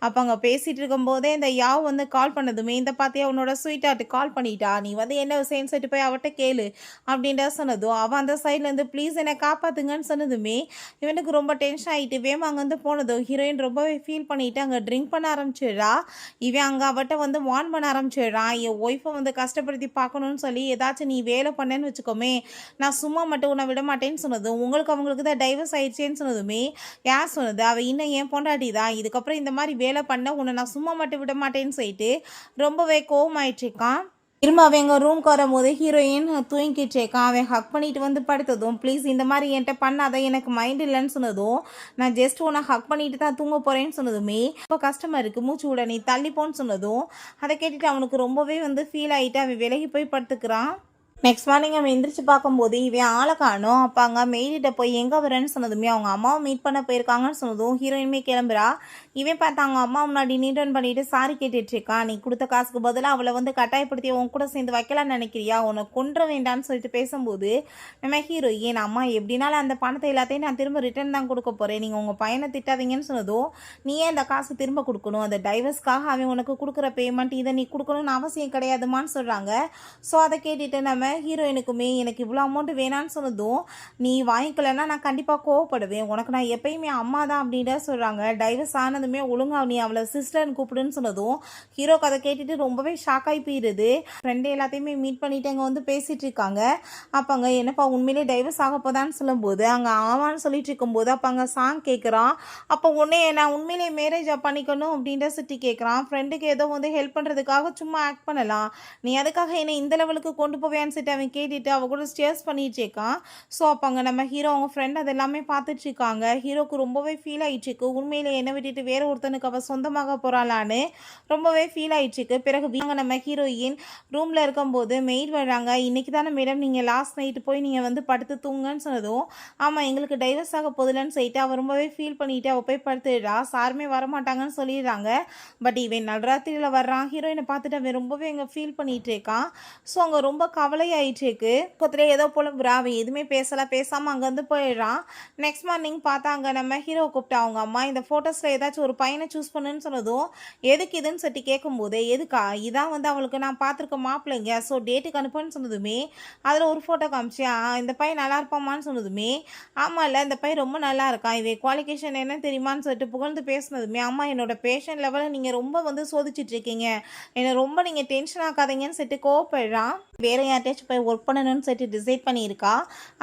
அப்போ அங்கே பேசிகிட்டு இருக்கும்போதே இந்த யாவ் வந்து கால் பண்ணதுமே இந்த பார்த்தியா உன்னோட ஸ்வீட் ஹார்ட் கால் பண்ணிட்டா, நீ வந்து என்ன விஷயம்னு சொல்லிட்டு போய் அவட்ட கேளு அப்படின்ற சொன்னதும் அவன் அந்த சைட்லேருந்து ப்ளீஸ் என்னை காப்பாற்றுங்கன்னு சொன்னதுமே இவனுக்கு ரொம்ப டென்ஷன் ஆகிட்டு வேமா அங்கேருந்து போனதும் ஹீரோயின் ரொம்பவே ஃபீல் பண்ணிவிட்டு அங்கே ட்ரிங்க் பண்ண ஆரம்பிச்சிடுறா. இவன் அங்கே அவட்ட வந்து வார்ன் பண்ண ஆரம்பிச்சிடுறான், என் ஒய்ஃபை வந்து கஷ்டப்படுத்தி பார்க்கணும்னு சொல்லி ஏதாச்சும் நீ வேலை பண்ணேன்னு வச்சுக்கோமே நான் சும்மா மட்டும் உன்னை விட மாட்டேன்னு சொன்னதும் உங்களுக்கு அவங்களுக்கு தான் டைவர்ஸ் ஆயிடுச்சேன்னு சொன்னதுமே யார் சொன்னது, அவள் இன்னும் ஏன் பொண்டாட்டி தான், இதுக்கப்புறம் இந்த மாதிரி வேலை பண்ண உன்னை நான் சும்மா மட்டும் விட மாட்டேன்னு சொல்லிட்டு ரொம்பவே கோவமாயிட்டுருக்கான். திரும்ப அவன் எங்கள் ரூம்க்கு வரும்போது ஹீரோயின் தூங்கிட்டுருக்கான். அவன் ஹக் பண்ணிட்டு வந்து படுத்ததும் ப்ளீஸ் இந்த மாதிரி என்கிட்ட பண்ணாத, எனக்கு மைண்ட் இல்லைன்னு சொன்னதும் நான் ஜஸ்ட் உன்னை ஹக் பண்ணிட்டு தான் தூங்க போகிறேன்னு சொன்னதுமே இப்போ கஷ்டமாக இருக்குது மூச்சு விட நீ தள்ளிப்போன்னு சொன்னதும் அதை கேட்டுட்டு அவனுக்கு ரொம்பவே வந்து ஃபீல் ஆகிட்டு அவன் விலகி போய் படுத்துக்கிறான். நெக்ஸ்ட் மார்னிங் அவன் எந்திரிச்சு பார்க்கும்போது இவன் ஆளை காணும். அப்போ அங்கே மெய்டிட்ட போய் எங்கே வரேன்னு சொன்னதுமே அவங்க அம்மாவை மீட் பண்ண போயிருக்காங்கன்னு சொன்னதும் ஹீரோயினுமே கிளம்புறா. இவன் பார்த்தா அவங்க அம்மா முன்னாடி நீட்டன் பண்ணிட்டு சாரி கேட்டுட்ருக்கான். நீ கொடுத்த காசுக்கு பதிலாக அவளை வந்து கட்டாயப்படுத்தி உன் கூட சேர்ந்து வைக்கலான்னு நினைக்கிறியா, உன்னை கொன்ற வேண்டான்னு சொல்லிட்டு பேசும்போது நம்ம ஹீரோயின் அம்மா எப்படினாலும் அந்த பணத்தை எல்லாத்தையும் நான் திரும்ப ரிட்டர்ன் தான் கொடுக்க போகிறேன், நீங்கள் உங்கள் பையனை திட்டாதீங்கன்னு சொன்னதும் நீ ஏன் அந்த காசு திரும்ப கொடுக்கணும், அந்த டைவர்ஸ்க்காக அவன் உனக்கு கொடுக்குற பேமெண்ட் இதை நீ கொடுக்கணும்னு அவசியம் கிடையாதுமான்னு சொல்கிறாங்க. ஸோ அதை கேட்டுட்டு நம்ம ஹீரோயினுக்குமே எனக்கு இவ்வளோ அமௌண்ட் வேணான்னு சொன்னதும் நீ வாங்கிக்கலன்னா நான் கண்டிப்பாக கோவப்படுவேன், உனக்கு நான் எப்பயுமே அம்மா தான் அப்படின்ட்டு சொல்கிறாங்க. டைவர்ஸ் ஆனதுமே ஒழுங்கா நீ அவளை சிஸ்டர்னு கூப்பிடுன்னு சொன்னதும் ஹீரோக்கு அதை கேட்டுட்டு ரொம்பவே ஷாக் ஆகி போயிடுது. ஃப்ரெண்டு எல்லாத்தையுமே மீட் பண்ணிட்டு அங்கே வந்து பேசிகிட்டு இருக்காங்க. அப்போ அங்கே என்னப்பா உண்மையிலே டைவர்ஸ் ஆக போதான்னு சொல்லும்போது அங்கே ஆமான்னு சொல்லிட்டு இருக்கும்போது அப்போ அங்கே சாங் கேட்குறான். அப்போ உடனே நான் உண்மையிலே மேரேஜ் பண்ணிக்கணும் அப்படின்ற சுற்றி கேட்குறான். ஃப்ரெண்டுக்கு ஏதோ வந்து ஹெல்ப் பண்ணுறதுக்காக சும்மா ஆக்ட் பண்ணலாம், நீ அதுக்காக என்னை இந்த லெவலுக்கு கொண்டு போவேன்னு அவன் கேட்டுட்டு அவ கூட ஸ்டேர்ஸ் பண்ணிட்டு இருக்கான். ஸோ அப்போ அங்கே நம்ம ஹீரோ அவங்க ஃப்ரெண்ட் அது எல்லாமே பார்த்துட்டு இருக்காங்க. ஹீரோக்கு ரொம்பவே ஃபீல் ஆயிடுச்சுக்கு, உண்மையில என்னை விட்டுட்டு வேற ஒருத்தனுக்கு அவள் சொந்தமாக போகிறாளான்னு ரொம்பவே ஃபீல் ஆயிடுச்சுக்கு. பிறகு நம்ம ஹீரோயின் ரூமில் இருக்கும்போது மெயில் வர்றாங்க. இன்றைக்கி தானே மேடம் நீங்கள் லாஸ்ட் நைட்டு போய் நீங்கள் வந்து படுத்து தூங்குன்னு சொன்னதும் ஆமாம் எங்களுக்கு டைவர்ஸ் ஆக போதில்லன்னு சொல்லிட்டு அவள் ரொம்பவே ஃபீல் பண்ணிவிட்டு அவள் போய் படுத்துடுறா. சாருமே வரமாட்டாங்கன்னு சொல்லிடுறாங்க. பட் இவன் நடுராத்திரியில் வர்றான். ஹீரோயினை பார்த்துட்டு அவன் ரொம்பவே அங்கே ஃபீல் பண்ணிகிட்டு இருக்கான். ஸோ அங்கே ரொம்ப கவலையாயிடுச்சு. பக்கத்துல ஏதோ போல அவன் எதுவுமே பேசாமல் அங்கேருந்து போயிடுறான். நெக்ஸ்ட் மார்னிங் பார்த்தா அங்கே நம்ம ஹீரோ கூப்பிட்டா அவங்க அம்மா இந்த ஃபோட்டோஸில் ஏதாச்சும் ஒரு பையனை சூஸ் பண்ணுன்னு சொன்னதும் எதுக்கு இதுன்னு சொல்லி கேட்கும்போது எதுக்கா இதான் வந்து அவளுக்கு நான் பார்த்துருக்க மாப்பிள்ளைங்க, ஸோ டேட்டுக்கு அனுப்புன்னு சொன்னதுமே அதில் ஒரு ஃபோட்டோ காமிச்சியா இந்த பையன் நல்லா இருப்பாமான்னு சொன்னதுமே ஆமாம் இல்லை இந்த பையன் ரொம்ப நல்லா இருக்கான், இவன் குவாலிஃபிகேஷன் என்ன தெரியுமான்னு சொல்லிட்டு புகழ்ந்து பேசினதுமே அம்மா என்னோட பேஷன் லெவலில் நீங்கள் ரொம்ப வந்து சோதிச்சுட்டு இருக்கீங்க, என்னை ரொம்ப நீங்கள் டென்ஷன் ஆக்காதீங்கன்னு சொல்லிட்டு கோவப்படுறான். வேற யார்ட்டாச்சும் போய் ஒர்க் பண்ணணும்னு சொல்லிட்டு டிசைட் பண்ணியிருக்கா.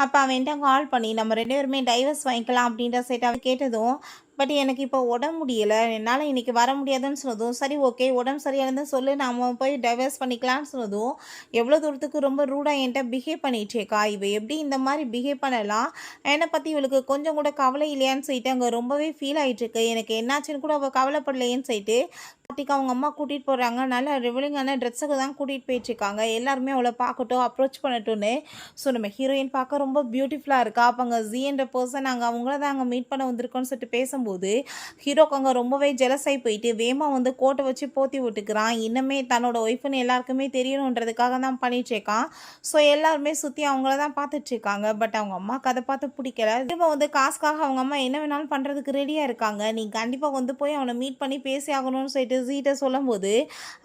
அப்போ அவன்கிட்ட கால் பண்ணி நம்ம 2 பேருமே டைவர்ஸ் வாங்கிக்கலாம் அப்படின்ற செட் அவன் கேட்டதும் பட் எனக்கு இப்போ உடம்பு முடியலை, என்னால் இன்றைக்கி வர முடியாதுன்னு சொன்னதும் சரி ஓகே உடம்பு சரியானது சொல்லு நம்ம போய் டைவர்ஸ் பண்ணிக்கலான்னு சொன்னதும் எவ்வளோ தூரத்துக்கு ரொம்ப ரூடாக என்கிட்ட பிஹேவ் பண்ணிகிட்டேக்கா, இவ எப்படி இந்த மாதிரி பிஹேவ் பண்ணலாம், என்னை பற்றி இவளுக்கு கொஞ்சம் கூட கவலை இல்லையான்னு சொல்லிட்டு அங்கே ரொம்பவே ஃபீல் ஆகிட்டுருக்கு, எனக்கு என்னாச்சுன்னு கூட அவள் கவலைப்படலையேன்னு சொல்லிட்டு பார்ட்டிக்கு அவங்க அம்மா கூட்டிகிட்டு போகிறாங்க. நல்ல ரிவலிங்கான ட்ரெஸ்ஸுக்கு தான் கூட்டிகிட்டு போயிட்டுருக்காங்க. எல்லாருமே அவளை பார்க்கட்டும் அப்ரோச் பண்ணட்டும்னு. ஸோ நம்ம ஹீரோயின் பார்க்க ரொம்ப பியூட்டிஃபுல்லாக இருக்கா. அப்போ அங்கே ஜி என்ற பர்சன் அங்கே அவங்கள தான் அங்கே மீட் பண்ண வந்திருக்கோன்னு சொல்லிட்டு பேசும்போது ஹீரோக்கு அங்கே ரொம்பவே ஜெலஸாகி போயிட்டு வேமா வந்து கோட்டை வச்சு போத்தி விட்டுக்கிறான். இன்னமே தன்னோட ஒய்ஃப்னு எல்லாருக்குமே தெரியணுன்றதுக்காக தான் பண்ணிட்டுருக்கான். ஸோ எல்லாருமே சுற்றி அவங்கள தான் பார்த்துட்ருக்காங்க. பட் அவங்க அம்மாவுக்கு அதை பார்த்து பிடிக்கல. திரும்ப வந்து காசுக்காக அவங்க அம்மா என்ன வேணாலும் பண்ணுறதுக்கு ரெடியாக இருக்காங்க. நீ கண்டிப்பாக வந்து போய் அவனை மீட் பண்ணி பேசி ஆகணும்னு சொல்லிட்டு ஜீட்ட சொல்லும் போது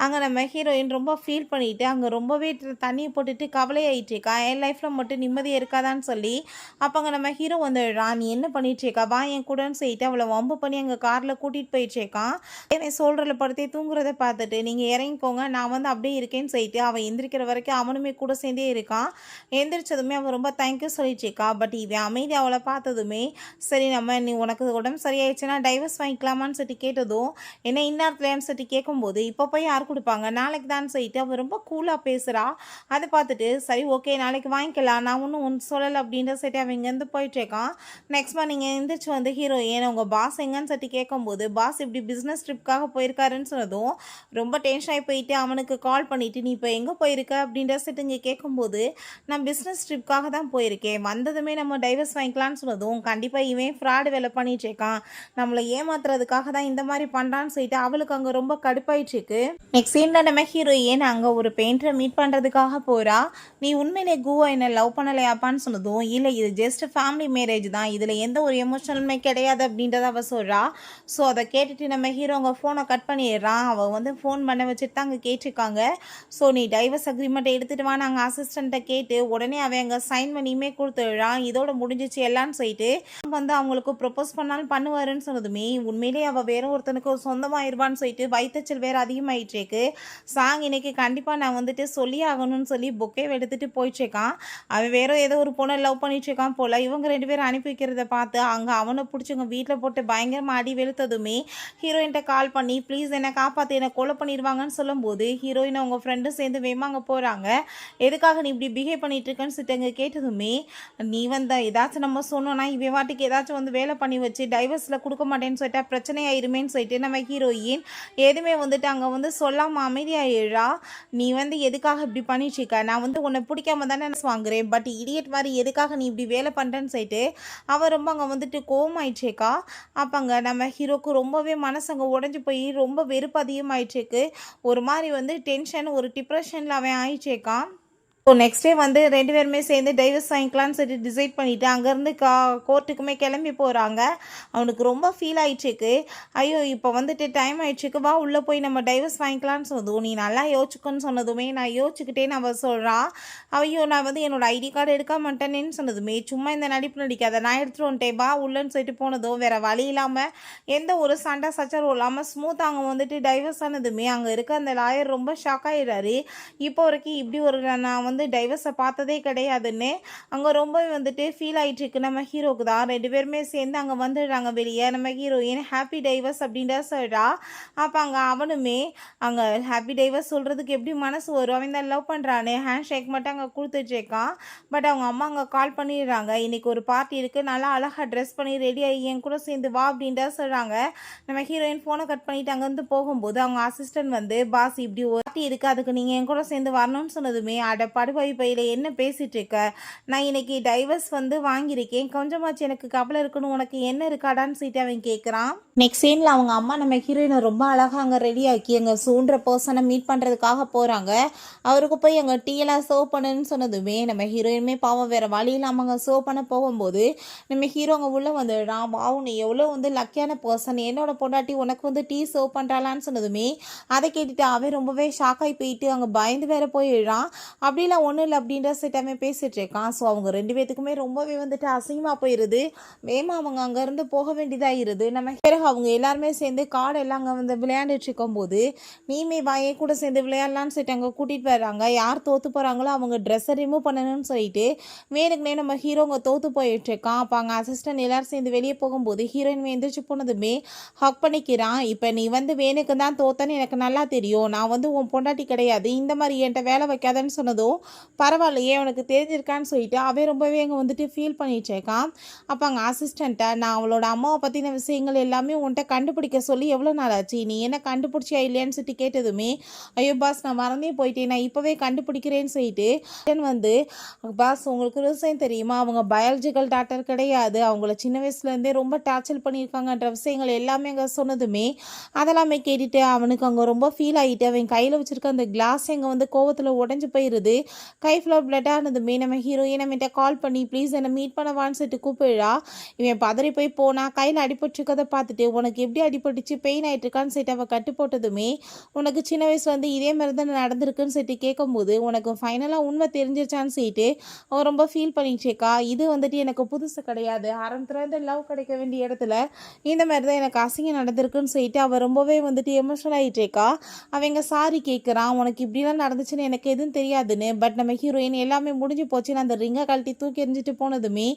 அங்கே நம்ம ஹீரோயின் ரொம்ப ஃபீல் பண்ணிட்டு அங்கே ரொம்பவே தண்ணியை போட்டுட்டு கவலையாயிட்டு இருக்கா. என் லைஃப்பில் மட்டும் நிம்மதியாக இருக்காதான்னு சொல்லி அப்போ அங்கே நம்ம ஹீரோ வந்துடுறான். நீ என்ன பண்ணிட்டு இருக்கா வா என் கூடன்னு சொல்லிட்டு அவளை வம்பு பண்ணி அங்கே காரில் கூட்டிகிட்டு போயிட்டுருக்கான். என்னை சோல்டரில் படுத்தி தூங்குறத பார்த்துட்டு நீங்கள் இறங்கிக்கோங்க நான் வந்து அப்படியே இருக்கேன்னு சொல்லிட்டு அவன் எந்திரிக்கிற வரைக்கும் அவனுமே கூட சேர்ந்தே இருக்கான். எந்திரிச்சதுமே அவன் ரொம்ப தேங்க்யூ சொல்லிட்டுருக்கா. பட் இவன் அமைதி அவளை பார்த்ததுமே சரி நம்ம நீ உனக்கு உடம்பு சரியாயிடுச்சுன்னா டைவர்ஸ் வாங்கிக்கலாமான்னு சொல்லிட்டு கேட்டதும் என்ன இந்நேரத்துலன்னு சொல்லிட்டு கேட்கும்போது இப்போ போய் யார் கொடுப்பாங்க நாளைக்கு தான் சொல்லிட்டு அவன் ரொம்ப கூலாக பேசுகிறா. அதை பார்த்துட்டு சரி ஓகே நாளைக்கு வாங்கிக்கலாம் நான் ஒன்றும் ஒன்று சொல்லலை அப்படின்ற சொல்லிட்டு அவன் இங்கேருந்து போயிட்டுருக்கான். நெக்ஸ்ட் நீங்கள் எந்திரிச்சு வந்து ஹீரோயின் உங்கள் பாஸ் எங்கன்னு சொல்லிட்டு கேட்கும்போது பாஸ் இப்படி பிஸ்னஸ் ட்ரிப்காக போயிருக்காருன்னு சொன்னதும் ரொம்ப டென்ஷன் ஆகி போயிட்டு அவனுக்கு கால் பண்ணிவிட்டு நீ இப்போ எங்கே போயிருக்க அப்படின்ற சொல்லிட்டு இங்கே கேட்கும்போது நான் பிஸ்னஸ் ட்ரிப்காக தான் போயிருக்கேன், வந்ததுமே நம்ம டைவர்ஸ் வாங்கிக்கலான்னு சொன்னதும் கண்டிப்பாக இவன் ஃப்ராடு வேலை பண்ணிட்டு இருக்கான், நம்மளை ஏமாத்துறதுக்காக தான் இந்த மாதிரி பண்ணுறான்னு சொல்லிட்டு அவளுக்கு அங்கே ரொம்ப கடுப்பாயிடுச்சுக்கு. நெக்ஸ்ட் சீனில் நம்ம ஹீரோயின் அங்கே ஒரு பெயிண்டரை மீட் பண்ணுறதுக்காக போகிறா. நீ உண்மையிலே கூவா என்ன லவ் பண்ணலையாப்பான்னு சொன்னதும் இல்லை இது ஜஸ்ட் ஃபேமிலி மேரேஜ் தான், இதில் எந்த ஒரு எமோஷனலுமே கிடையாது அப்படின்றத அவள் சொல்கிறா. ஸோ அதை கேட்டுட்டு நம்ம ஹீரோ அவங்க ஃபோனை கட் பண்ணிடுறான். அவள் வந்து ஃபோன் பண்ண வச்சுட்டு தான் அங்கே கேட்டிருக்காங்க. ஸோ நீ டைவர்ஸ் அக்ரிமெண்ட்டை எடுத்துகிட்டு வா நாங்கள் அசிஸ்டண்ட்டை கேட்டு உடனே அவன் அங்கே சைன் பண்ணியுமே கொடுத்துடுறான். இதோட முடிஞ்சிச்சு எல்லான்னு சொல்லிட்டு வந்து அவங்களுக்கு ப்ரொப்போஸ் பண்ணாலும் பண்ணுவாருன்னு சொன்னதுமே உண்மையிலேயே அவள் வேற ஒருத்தனுக்கு சொந்தமாயிருவான்னு சொல்லிட்டு வைத்தச்சல் வேறு அதிகமாகிட்டேக்கு. சாங் இன்னைக்கு கண்டிப்பாக நான் வந்துட்டு சொல்லி ஆகணும்னு சொல்லி பொக்கே எடுத்துகிட்டு போயிட்டுருக்கான். அவன் வேற ஏதோ ஒரு பொண்ணை லவ் பண்ணிட்டுருக்கான் போல். இவங்க 2 பேரும் அனுப்பி வைக்கிறத பார்த்து அங்கே அவனை பிடிச்சவங்க வீட்டில் போட்டு பயங்கரமாக அடி வெளுத்ததுமே ஹீரோயின்ட்ட கால் பண்ணி ப்ளீஸ் என்னை காப்பாற்று என்னை கொலை பண்ணிடுவாங்கன்னு சொல்லும்போது ஹீரோயின் அவங்க ஃப்ரெண்டும் சேர்ந்து வேமாங்க போகிறாங்க. எதுக்காக நீ இப்படி பிஹேவ் பண்ணிட்டு இருக்கேன்னு சொல்லிட்டு அங்கே கேட்டதுமே நீ வந்த ஏதாச்சும் நம்ம சொன்னோன்னா இவன் வாட்டிக்கு ஏதாச்சும் வந்து வேலை பண்ணி வச்சு டைவர்ஸில் கொடுக்க மாட்டேன்னு சொல்லிட்டா பிரச்சனையாயிருமேன்னு சொல்லிட்டு நம்ம ஹீரோயின் எதுவுமே வந்துட்டு அங்கே வந்து சொல்லாமல் அமைதியாயிடுறா. நீ வந்து எதுக்காக இப்படி பண்ணிச்சிருக்க, நான் வந்து உன்னை பிடிக்காம தானே வாங்குறேன், பட் இடியட் மாதிரி எதுக்காக நீ இப்படி வேலை பண்ணுறேன்னு சொல்லிட்டு அவள் ரொம்ப அங்கே வந்துட்டு கோவமாயிடுச்சேக்கா. அப்போங்க நம்ம ஹீரோக்கு ரொம்பவே மனசு அங்கே உடஞ்சி போய் ரொம்ப வெறுப்பு அதிகமாயிடுச்சேக்கு. ஒரு மாதிரி வந்து டென்ஷன் ஒரு டிப்ரெஷனில் அவன் ஆயிடுச்சேக்கா. ஸோ நெக்ஸ்ட் டே வந்து 2 பேருமே சேர்ந்து டைவர்ஸ் வாங்கிக்கலான்னு சொல்லி டிசைட் பண்ணிவிட்டு அங்கேருந்து கோர்ட்டுக்குமே கிளம்பி போகிறாங்க. அவனுக்கு ரொம்ப ஃபீல் ஆயிடுச்சுக்கு. ஐயோ இப்போ வந்துட்டு டைம் ஆயிடுச்சுக்கு, வா உள்ளே போய் நம்ம டைவர்ஸ் வாங்கிக்கலான்னு சொன்னதும் நீ நல்லா யோசிச்சுக்கோன்னு சொன்னதுமே நான் யோசிச்சுக்கிட்டே நம்ம சொல்கிறான். ஐயோ நான் வந்து என்னோடய ஐடி கார்டு எடுக்க மாட்டேனேன்னு சொன்னதுமே சும்மா இந்த நடிப்பு நடிக்காத நான் எடுத்துகிட்டு வந்துட்டேன் வா உள்ளன்னு சொல்லிட்டு போனதும் வேறு வழி இல்லாமல் எந்த ஒரு சண்டை சச்சரவும் இல்லாமல் ஸ்மூத் அங்கே வந்துட்டு டைவர்ஸ் ஆனதுமே அங்கே இருக்க அந்த லாயர் ரொம்ப ஷாக் ஆகிடுறாரு. இப்போ வரைக்கும் இப்படி ஒரு நான் வந்து டைவர்ஸை பார்த்ததே கிடையாதுன்னு அங்கே ரொம்ப வந்துட்டு ஃபீல் ஆகிட்டுருக்கு நம்ம ஹீரோக்கு தான். 2 பேருமே சேர்ந்து அங்கே வந்துடுறாங்க வெளியே. நம்ம ஹீரோயின் ஹாப்பி டைவர்ஸ் அப்படின்ற சொல்கிறா. அப்போ அங்கே அவனுமே அங்கே ஹாப்பி டைவர்ஸ் சொல்கிறதுக்கு எப்படி மனசு வரும், அவன் தான் லவ் பண்ணுறானே ஹேண்ட் ஷேக் மட்டும் அங்கே கொடுத்துட்ருக்கான். பட் அவங்க அம்மா அங்கே கால் பண்ணிடுறாங்க, இன்றைக்கி ஒரு பார்ட்டி இருக்குது நல்லா அழகாக ட்ரெஸ் பண்ணி ரெடி ஆகி என் கூட சேர்ந்து வா அப்படின்ற சொல்கிறாங்க. நம்ம ஹீரோயின் ஃபோனை கட் பண்ணிவிட்டு அங்கேருந்து போகும்போது அவங்க அசிஸ்டன்ட் வந்து பாஸ் இப்படி ஒரு பார்ட்டி இருக்குது அதுக்கு நீங்கள் என் கூட சேர்ந்து வரணும்னு சொன்னதுமே அட படுபாய் பையில் என்ன பேசிகிட்டு இருக்க, நான் இன்னைக்கு டைவர்ஸ் வந்து வாங்கியிருக்கேன் கொஞ்சமாச்சு எனக்கு கவலை இருக்குன்னு உனக்கு என்ன இருக்காடான்னு சொல்லிட்டு அவன் கேட்குறான். நெக்ஸ்ட் சீனில் அவங்க அம்மா நம்ம ஹீரோயினை ரொம்ப அழகாக அங்கே ரெடி ஆக்கி அங்கே சூன்ற பர்சனை மீட் பண்ணுறதுக்காக போகிறாங்க. அவருக்கு போய் அங்கே டீயெல்லாம் சர்வ் பண்ணுன்னு சொன்னதுமே நம்ம ஹீரோயினுமே பாவம் வேறு வழி இல்லாமல் அங்கே சர்வ் பண்ண போகும்போது நம்ம ஹீரோ அங்கே உள்ளே வந்துடுறான். வாவ் நீ எவ்வளோ வந்து லக்கியான பர்சன், என்னோட பொண்டாட்டி உனக்கு வந்து டீ சர்வ் பண்ணுறாளான்னு சொன்னதுமே அதை கேட்டுட்டு அவன் ரொம்பவே ஷாக்காகி போயிட்டு அங்கே பயந்து வேற போயிடுறான். அப்படிலாம் ஒன்றும் இல்லை அப்படின்ற சிட்டாமே பேசிகிட்டு இருக்கான். ஸோ அவங்க 2 பேத்துக்குமே ரொம்பவே வந்துட்டு அசிங்கமாக போயிடுது. வேமா அவங்க அங்கேருந்து போக வேண்டியதாகிடுது. நம்ம பிறகு அவங்க எல்லாருமே சேர்ந்து கார்டு எல்லாம் அங்கே வந்து விளையாண்டுட்டு இருக்கும்போது நீமே வாயே கூட சேர்ந்து விளையாடலான்னு சொல்லிட்டு அங்கே கூட்டிகிட்டு வர்றாங்க. யார் தோற்று போகிறாங்களோ அவங்க ட்ரெஸ்ஸை ரிமூவ் பண்ணணும்னு சொல்லிட்டு வேணுக்குனே நம்ம ஹீரோ அங்கே தோற்று போயிட்டுருக்கான். அப்போ அங்கே அசிஸ்டன்ட் எல்லோரும் சேர்ந்து வெளியே போகும்போது ஹீரோயின் எந்திரிச்சு போனதுமே ஹக் பண்ணிக்கிறான். இப்போ நீ வந்து வேணுக்கு தான் தோத்தன்னு எனக்கு நல்லா தெரியும், நான் வந்து உன் பொண்டாட்டி கிடையாது, இந்த மாதிரி என்கிட்ட வேலை வைக்காதன்னு சொன்னதும் பரவாயில்லையே உனக்கு தெரிஞ்சிருக்கான்னு சொல்லிட்டு அவன் ரொம்பவே அங்கே வந்துட்டு ஃபீல் பண்ணிட்டுருக்கான். அப்போ அங்கே அசிஸ்டண்ட்டை நான் அவளோட அம்மாவை பற்றின விஷயங்கள் எல்லாமே உன்கிட்ட கண்டுபிடிக்க சொல்லி எவ்வளோ நாள் ஆச்சு, நீ என்ன கண்டுபிடிச்சியா இல்லையான்னு சொல்லிட்டு கேட்டதுமே ஐயோ பாஸ் நான் மறந்தே போயிட்டேன் நான் இப்போவே கண்டுபிடிக்கிறேன்னு சொல்லிட்டு வந்து பாஸ் உங்களுக்கு விஷயம் தெரியுமா, அவங்க பயாலஜிக்கல் டாக்டர் கிடையாது, அவங்கள சின்ன வயசுலேருந்தே ரொம்ப டார்ச்சர் பண்ணியிருக்காங்கன்ற விஷயங்கள் எல்லாமே அங்கே சொன்னதுமே அதெல்லாமே கேட்டுட்டு அவனுக்கு அங்கே ரொம்ப ஃபீல் ஆகிட்டு அவன் கையில் வச்சுருக்க அந்த கிளாஸ் எங்கே வந்து கோவத்தில் உடஞ்சி போயிடுது. கை ஃபுல்லாக பிளட் ஆனதுமே நம்ம ஹீரோயின் நம்மகிட்ட கால் பண்ணி ப்ளீஸ் என்னை மீட் பண்ணவான்னு சொல்லிட்டு கூப்பிடுறா. இவன் பதறி போய் போனால் கையில் அடிபட்டுருக்கதை பார்த்துட்டு உனக்கு எப்படி அடிபட்டுச்சு பெயின் ஆகிட்டுருக்கான்னு சொல்லிட்டு அவள் கட்டு போட்டதுமே உனக்கு சின்ன வயசுல வந்து இதே மாதிரி தான் நடந்திருக்குன்னு சொல்லிட்டு கேட்கும்போது உனக்கு ஃபைனலாக உண்மை தெரிஞ்சிருச்சான்னு சொல்லிட்டு அவன் ரொம்ப ஃபீல் பண்ணிச்சேக்கா. இது வந்துட்டு எனக்கு புதுசு கிடையாது, ஆரம்பத்துலேருந்து லவ் கிடைக்க வேண்டிய இடத்துல இந்த மாதிரி தான் எனக்கு அசிங்கம் நடந்திருக்குன்னு சொல்லிட்டு அவள் ரொம்பவே வந்துட்டு எமோஷனல் ஆகிட்டேக்கா. அவங்க சாரி கேட்குறான், உனக்கு இப்படிலாம் நடந்துச்சுன்னு எனக்கு எதுவும் தெரியாதுன்னு, பட் நம்ம ஹீரோயின் எல்லாமே முடிஞ்சு போச்சுன்னு அந்த ரிங்கை கழட்டி தூக்கி எறிஞ்சிட்டு போனதுமே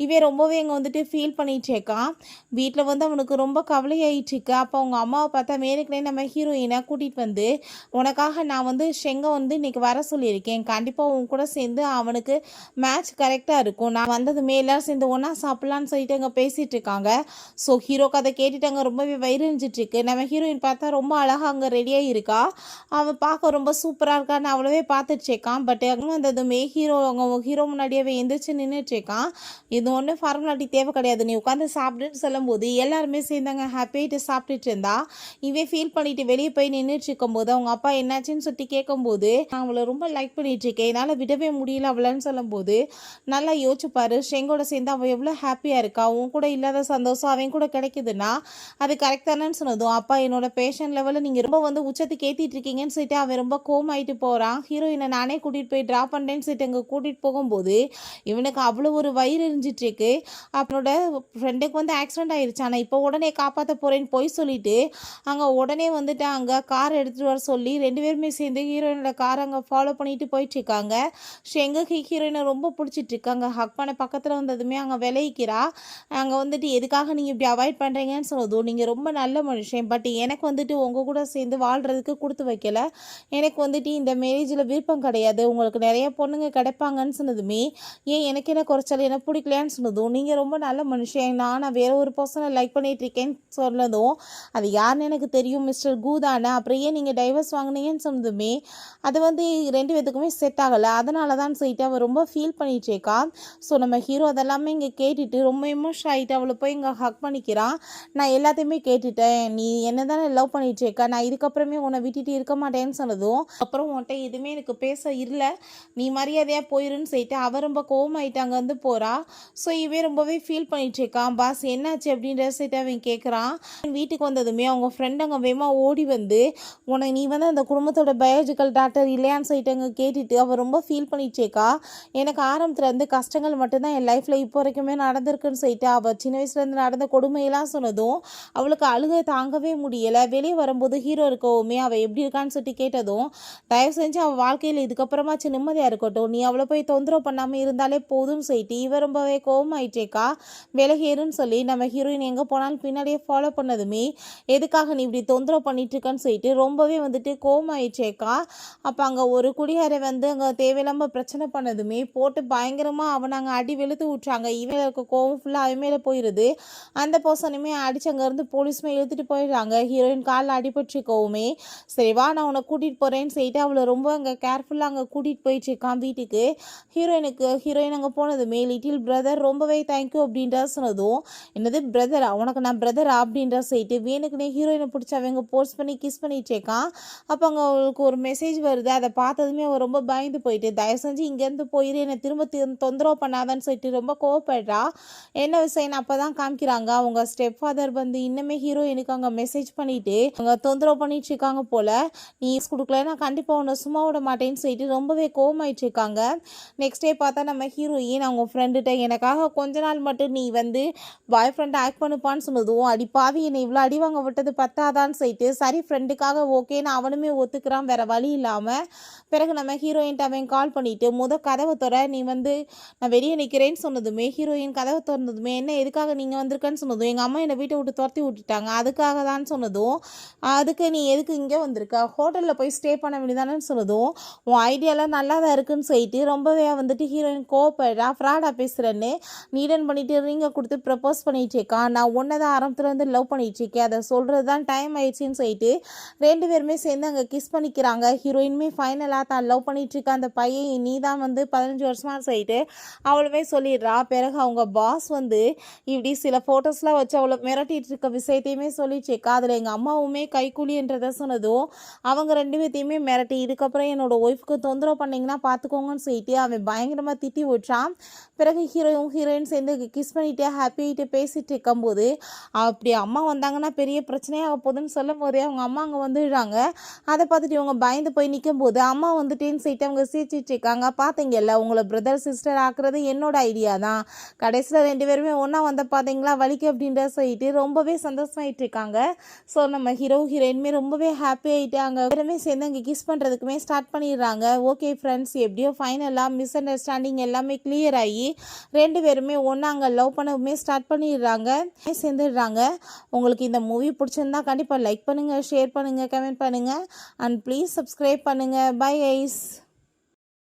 இவன் ரொம்பவே இங்கே வந்துட்டு ஃபீல் பண்ணிட்டு இருக்கான். வீட்டில் வந்து அவனுக்கு ரொம்ப கவலையாயிட்டு இருக்கு. அப்போ அவங்க அம்மாவை பார்த்தா மேலுக்குனே நம்ம ஹீரோயினை கூட்டிகிட்டு வந்து, உனக்காக நான் வந்து ஷெங்கை வந்து இன்னைக்கு வர சொல்லியிருக்கேன், கண்டிப்பாக உன் கூட சேர்ந்து அவனுக்கு மேட்ச் கரெக்டாக இருக்கும், நான் வந்ததுமே எல்லாரும் சேர்ந்து ஒன்றா சாப்பிட்லான்னு சொல்லிட்டு அங்கே பேசிகிட்டு இருக்காங்க. ஸோ ஹீரோக்கு அதை கேட்டுட்டு அங்கே ரொம்பவே வயிறுஞ்சிட்ருக்கு. நம்ம ஹீரோயின் பார்த்தா ரொம்ப அழகாக அங்கே ரெடியாக இருக்கா. அவன் பார்க்க ரொம்ப சூப்பராக இருக்கான்னு அவ்வளோவே பார்த்துட்டு இருக்கான். பட் அங்கே வந்ததுமே அவங்க ஹீரோ முன்னாடியே அவன் எந்திரிச்சு நின்றுட்டு இருக்கான். இது ஒன்றும் ஃபார்மாலிட்டி தேவை கிடையாது, நீ உட்காந்து சாப்பிடுன்னு சொல்லும்போது எல்லாருமே சேர்ந்தாங்க ஹாப்பியாகிட்டு சாப்பிட்டுட்டு இருந்தா. இவன் ஃபீல் பண்ணிட்டு வெளியே போய் நின்றுட்டு இருக்கும்போது அவங்க அப்பா என்னாச்சுன்னு சொல்லி கேட்கும்போது, நான் அவளை ரொம்ப லைக் பண்ணிட்டு இருக்கேன், என்னால் விடவே முடியல அவளைன்னு சொல்லும்போது, நல்லா யோசிச்சுப்பாரு, ஷெங்கோட சேர்ந்து அவள் எவ்வளோ ஹாப்பியாக இருக்கா, உன் கூட இல்லாத சந்தோஷம் அவன் கூட கிடைக்குதுன்னா அது கரெக்ட் தானேன்னு சொன்னதும், அப்பா என்னோட பேஷன் லெவலில் நீங்கள் ரொம்ப வந்து உச்சத்துக்கு ஏற்றிட்டு இருக்கீங்கன்னு சொல்லிட்டு அவன் ரொம்ப கோமாயிட்டு போகிறான். ஹீரோயினை நானே கூட்டிகிட்டு போய் ட்ராப் பண்ணுறேன்னு சொல்லிட்டு அங்கே கூட்டிகிட்டு போகும்போது இவனுக்கு அவ்வளோ ஒரு வயிறு எரிஞ்சிட்ருக்கு. அவனோட ஃப்ரெண்டுக்கு வந்து ஆக்சிடென்ட் ஆயிடுச்சு, ஆனால் இப்போ உடனே காப்பாற்ற போகிறேன்னு போய் சொல்லிட்டு அங்கே உடனே வந்துட்டு அங்கே கார் எடுத்துகிட்டு வர சொல்லி 2 பேருமே சேர்ந்து ஹீரோயினோட காரை அங்கே ஃபாலோ பண்ணிட்டு போயிட்டுருக்காங்க. ஷெங்குக்கு ஹீரோயினை ரொம்ப பிடிச்சிட்ருக்கு. அங்கே ஹக் பண்ண பக்கத்தில் வந்ததுமே அங்கே விளைவிக்கிறா. அங்கே வந்துட்டு எதுக்காக நீங்கள் இப்படி அவாய்ட் பண்ணுறீங்கன்னு சொன்னதும், நீங்கள் ரொம்ப நல்ல மனுஷன், பட் எனக்கு வந்துட்டு உங்கள் கூட சேர்ந்து வாழ்கிறதுக்கு கொடுத்து வைக்கல, எனக்கு வந்துட்டு இந்த மேரேஜில் விருப்பம் கிடையாது, உங்களுக்கு நிறைய பொண்ணுங்க கிடைப்பாங்கன்னு சொன்னதுமே, ஏன் எனக்கு என்ன குறைச்சல், எனக்கு பிடிக்கலையான்னு சொன்னதும், நீங்கள் ரொம்ப நல்ல மனுஷன், நான் வேற ஒரு பர்சனை லைக் பண்ணிட்டு இருக்கேன்னு சொன்னதும், அது யாருன்னு எனக்கு தெரியும் மிஸ்டர் கு தானே, அப்புறம் ஏன் நீங்கள் டைவர்ஸ் வாங்கினீங்கன்னு சொன்னதுமே, அது வந்து 2 பேத்துக்குமே செட் ஆகலை, அதனால தான் சொல்லிட்டு அவள் ரொம்ப ஃபீல் பண்ணிட்டு இருக்கா. ஸோ நம்ம ஹீரோ அதெல்லாமே இங்கே கேட்டுட்டு ரொம்ப எமோஷன் ஆகிட்டு அவளை போய் இங்கே ஹக் பண்ணிக்கிறான். நான் எல்லாத்தையுமே கேட்டுட்டேன், நீ என்ன தானே லவ் பண்ணிட்டு இருக்க, நான் இதுக்கப்புறமே உன்னை விட்டுட்டு இருக்க மாட்டேன்னு சொன்னதும், அப்புறம் உன்கிட்ட எதுவுமே எனக்கு பேச இல்லை, நீ மரியாதையாக போயிருன்னு சொல்லிட்டு அவள் ரொம்ப கோவமாயிட்டு அங்கே வந்து போகிறா. ஸோ இவன் ரொம்பவே ஃபீல் பண்ணிட்டு இருக்கான். பாஸ் என்னாச்சு அப்படின்ற சொல்லிட்டு அவன் கேட்குறான். வீட்டுக்கு வந்ததுமே அவங்க ஃப்ரெண்ட் அங்கே வேகமாக ஓடி வந்து, உனக்கு நீ வந்து அந்த குடும்பத்தோட பயாலஜிக்கல் டாக்டர் இல்லையான்னு சொல்லிட்டு அங்கே கேட்டுட்டு அவள் ரொம்ப ஃபீல் பண்ணிட்டு இருக்கா. எனக்கு ஆரம்பத்தில் இருந்து கஷ்டங்கள் மட்டும்தான் என் லைஃப்பில் இப்போ வரைக்குமே நடந்திருக்குன்னு சொல்லிட்டு அவள் சின்ன வயசுலேருந்து நடந்த கொடுமையெல்லாம் சொன்னதும் அவளுக்கு அழுகை தாங்கவே முடியலை. வெளியே வரும்போது ஹீரோ இருக்கவுமே அவள் எப்படி இருக்கான்னு சொல்லிட்டு கேட்டதும், தயவு செஞ்சு அவள் வாழ்க்கையில் இதுக்கப்புறமாச்சு நிம்மதியாக இருக்கட்டும், நீ அவளை போய் தொந்தரவு பண்ணாமல் இருந்தாலே போதும்னு சொல்லிட்டு இவ ரொம்பவே கோவமாயிட்டேக்கா. விலகேறுன்னு சொல்லி நம்ம ஹீரோயின் எங்கே போனாலும் பின்னாடியே ஃபாலோ பண்ணதுமே, எதுக்காக நீ இப்படி தொந்தரவு பண்ணிட்டு இருக்கன்னு சொல்லிட்டு ரொம்பவே வந்துட்டு கோவமாயிட்டேக்கா. அப்போ அங்கே ஒரு குடியாரை வந்து அங்கே தேவையில்லாமல் பிரச்சனை பண்ணதுமே போட்டு பயங்கரமாக அவனை அங்கே அடி வெளுத்து விட்றாங்க. இவனுக்கு கோவம் ஃபுல்லாக அவன் மேலே போயிடுது. அந்த பர்சனுமே அடிச்சு அங்கேருந்து போலீஸுமே இழுத்துட்டு போயிடுறாங்க. ஹீரோயின் காலில் அடிபட்டுருக்கவுமே, சரி வா நான் உன்னை கூட்டிகிட்டு போகிறேன்னு சொல்லிட்டு அவளை ரொம்ப அங்கே கேர்ஃபுல்லாக அங்கே கூட்டிகிட்டு போயிட்டுருக்கான் வீட்டுக்கு. ஹீரோயின் அங்கே போனதுமே லிட்டில் பிரதர் ரொம்பவே தேங்க்யூ அப்படின்ற சொன்னதும், என்னது பிரதரா, உனக்கு நான் பிரதரா அப்படின்ற சொல்லிட்டு வேணுக்குனே ஹீரோயினை பிடிச்சி அவங்க போஸ்ட் பண்ணி கிஸ் பண்ணிட்டு இருக்கான். அப்போ அங்கே அவளுக்கு ஒரு மெசேஜ் வருது. அதை பார்த்ததுமே அவள் ரொம்ப பயந்து போயிட்டு, தயவு செஞ்சு இங்கேருந்து போயிரு, என்னை திரும்ப தொந்தரவு பண்ணாதான்னு சொல்லிட்டு ரொம்ப கோவப்படுறா. என்ன விஷயம் அப்போ தான் காமிக்கிறாங்க, அவங்க ஸ்டெப் ஃபாதர் வந்து இன்னுமே ஹீரோயினுக்கு அங்கே மெசேஜ் பண்ணிட்டு அவங்க தொந்தரவு பண்ணிட்டு இருக்காங்க போல், நீ கொடுக்கலன்னா கண்டிப்பாக உன்னை சும்மா விட மாட்டேன்னு சொல்லிட்டு ரொம்பவே கோவமாயிட்டு இருக்காங்க. நெக்ஸ்ட் டே பார்த்தா நம்ம ஹீரோயின் அவங்க ஃப்ரெண்டுகிட்ட, எனக்காக கொஞ்ச நாள் மட்டும் நீ வந்து பாய் ஃப்ரெண்ட் ஆக்ட் பண்ணுப்பான்னு சொன்னதும், அடி பாவி என்னை இவ்வளோ அடி வாங்க விட்டது பத்தாதான்னு சொல்லிட்டு சரி ஃப்ரெண்டுக்காக ஓகேன்னு அவனுமே ஒத்துக்கிறான் வேற வழி இல்லாமல். பிறகு நம்ம ஹீரோயின்ட்டு அவன் கால் பண்ணிவிட்டு கதவை தர, நீ வந்து நான் வெளியே நிற்கிறேன்னு சொன்னதுமே ஹீரோயின் கதவை திறந்ததுமே, என்ன எதுக்காக நீங்கள் வந்திருக்கேன்னு சொன்னதும், எங்கள் அம்மா என்னை வீட்டை விட்டு துரத்தி விட்டுட்டாங்க அதுக்காக தான் சொன்னதும், அதுக்கு நீ எதுக்கு இங்கே வந்திருக்க, ஹோட்டலில் போய் ஸ்டே பண்ண வேண்டியதானு சொன்னதும், உன் ஐடியாலாம் நல்லா தான் இருக்குன்னு சொல்லிட்டு ரொம்பவே வந்துட்டு ஹீரோயின் கோவப்படுறா. ஃப்ராடாக பேசுகிறேன்னு நீடன் பண்ணிட்டு ரிங்கை கொடுத்து ப்ரப்போஸ் பண்ணிட்டு இருக்கான். நான் ஒன்றை தான் ஆரம்பத்தில் வந்து லவ் பண்ணிட்டு இருக்கேன், அதை சொல்கிறது தான் டைம் ஆயிடுச்சின்னு சொல்லிட்டு 2 பேருமே சேர்ந்து அங்கே கிஸ் பண்ணிக்கிறாங்க. ஹீரோயினுமே ஃபைனலாக தான் லவ் பண்ணிட்டு இருக்க அந்த பையன் நீ தான் வந்து 15 வருஷமாக சொல்லிட்டு அவளுமே சொல்லிடுறா. பிறகு அவங்க பாஸ் வந்து இப்படி சில ஃபோட்டோஸ்லாம் வச்சு அவளை மிரட்டிட்டு இருக்க விஷயத்தையுமே சொல்லிட்டு இருக்கா. அதில் எங்கள் அம்மாவுமே கைக்கூலின்றதை சொன்னதும் அவங்க 2 பேர்த்தையுமே மிரட்டி, இதுக்கப்புறம் என்னோட ஒய்ஃப்க்கு தொந்தரவு பண்ணிங்கன்னா பார்த்துக்கோங்கன்னு சொல்லிட்டு அவன் பயங்கரமாக திட்டி விட்டுறான். பிறகு ஹீரோயின் சேர்ந்து கிஸ் பண்ணிட்டு ஹாப்பியாகிட்டு பேசிகிட்டு இருக்கும்போது, அப்படி அம்மா வந்தாங்கன்னா பெரிய பிரச்சனையாக போகுதுன்னு சொல்லும் போதே அவங்க அம்மா அங்கே வந்துடுறாங்க. அதை பார்த்துட்டு இவங்க பயந்து போய் நிற்கும்போது அம்மா வந்துட்டேன்னு சொல்லிட்டு அவங்க சிரிச்சிட்டு இருக்காங்க. பார்த்தீங்கல்ல, உங்களை பிரதர் சிஸ்டர் ஆக்குறது என்னோட ஐடியா தான், கடைசியில் 2 பேருமே ஒன்றா வந்த பார்த்தீங்களா வலிக்கு அப்படின்ற சொல்லிட்டு ரொம்பவே சந்தோஷமாயிட்டு இருக்காங்க. ஸோ நம்ம ஹீரோயினுமே ரொம்பவே ஹாப்பி ஆகிட்டு அங்கே எல்லாருமே சேர்ந்து அங்கே கிஸ் பண்ணுறதுக்குமே ஸ்டார்ட் பண்ணிடுறாங்க. ஓகே ஃப்ரெண்ட்ஸ், எப்படியோ ஃபைனலாக மிஸ் அண்டர்ஸ்டாண்டிங் எல்லாமே கிளியர் ஆகி 2 பேருமே ஒன்றா அங்கே லவ் பண்ணவுமே ஸ்டார்ட் பண்ணிடுறாங்க, சேர்ந்துடுறாங்க. உங்களுக்கு இந்த மூவி பிடிச்சிருந்தா கண்டிப்பாக லைக் பண்ணுங்கள், ஷேர் பண்ணுங்கள், கமெண்ட் பண்ணுங்கள் அண்ட் ப்ளீஸ் சப்ஸ்கிரைப் பண்ணுங்கள். Bye guys.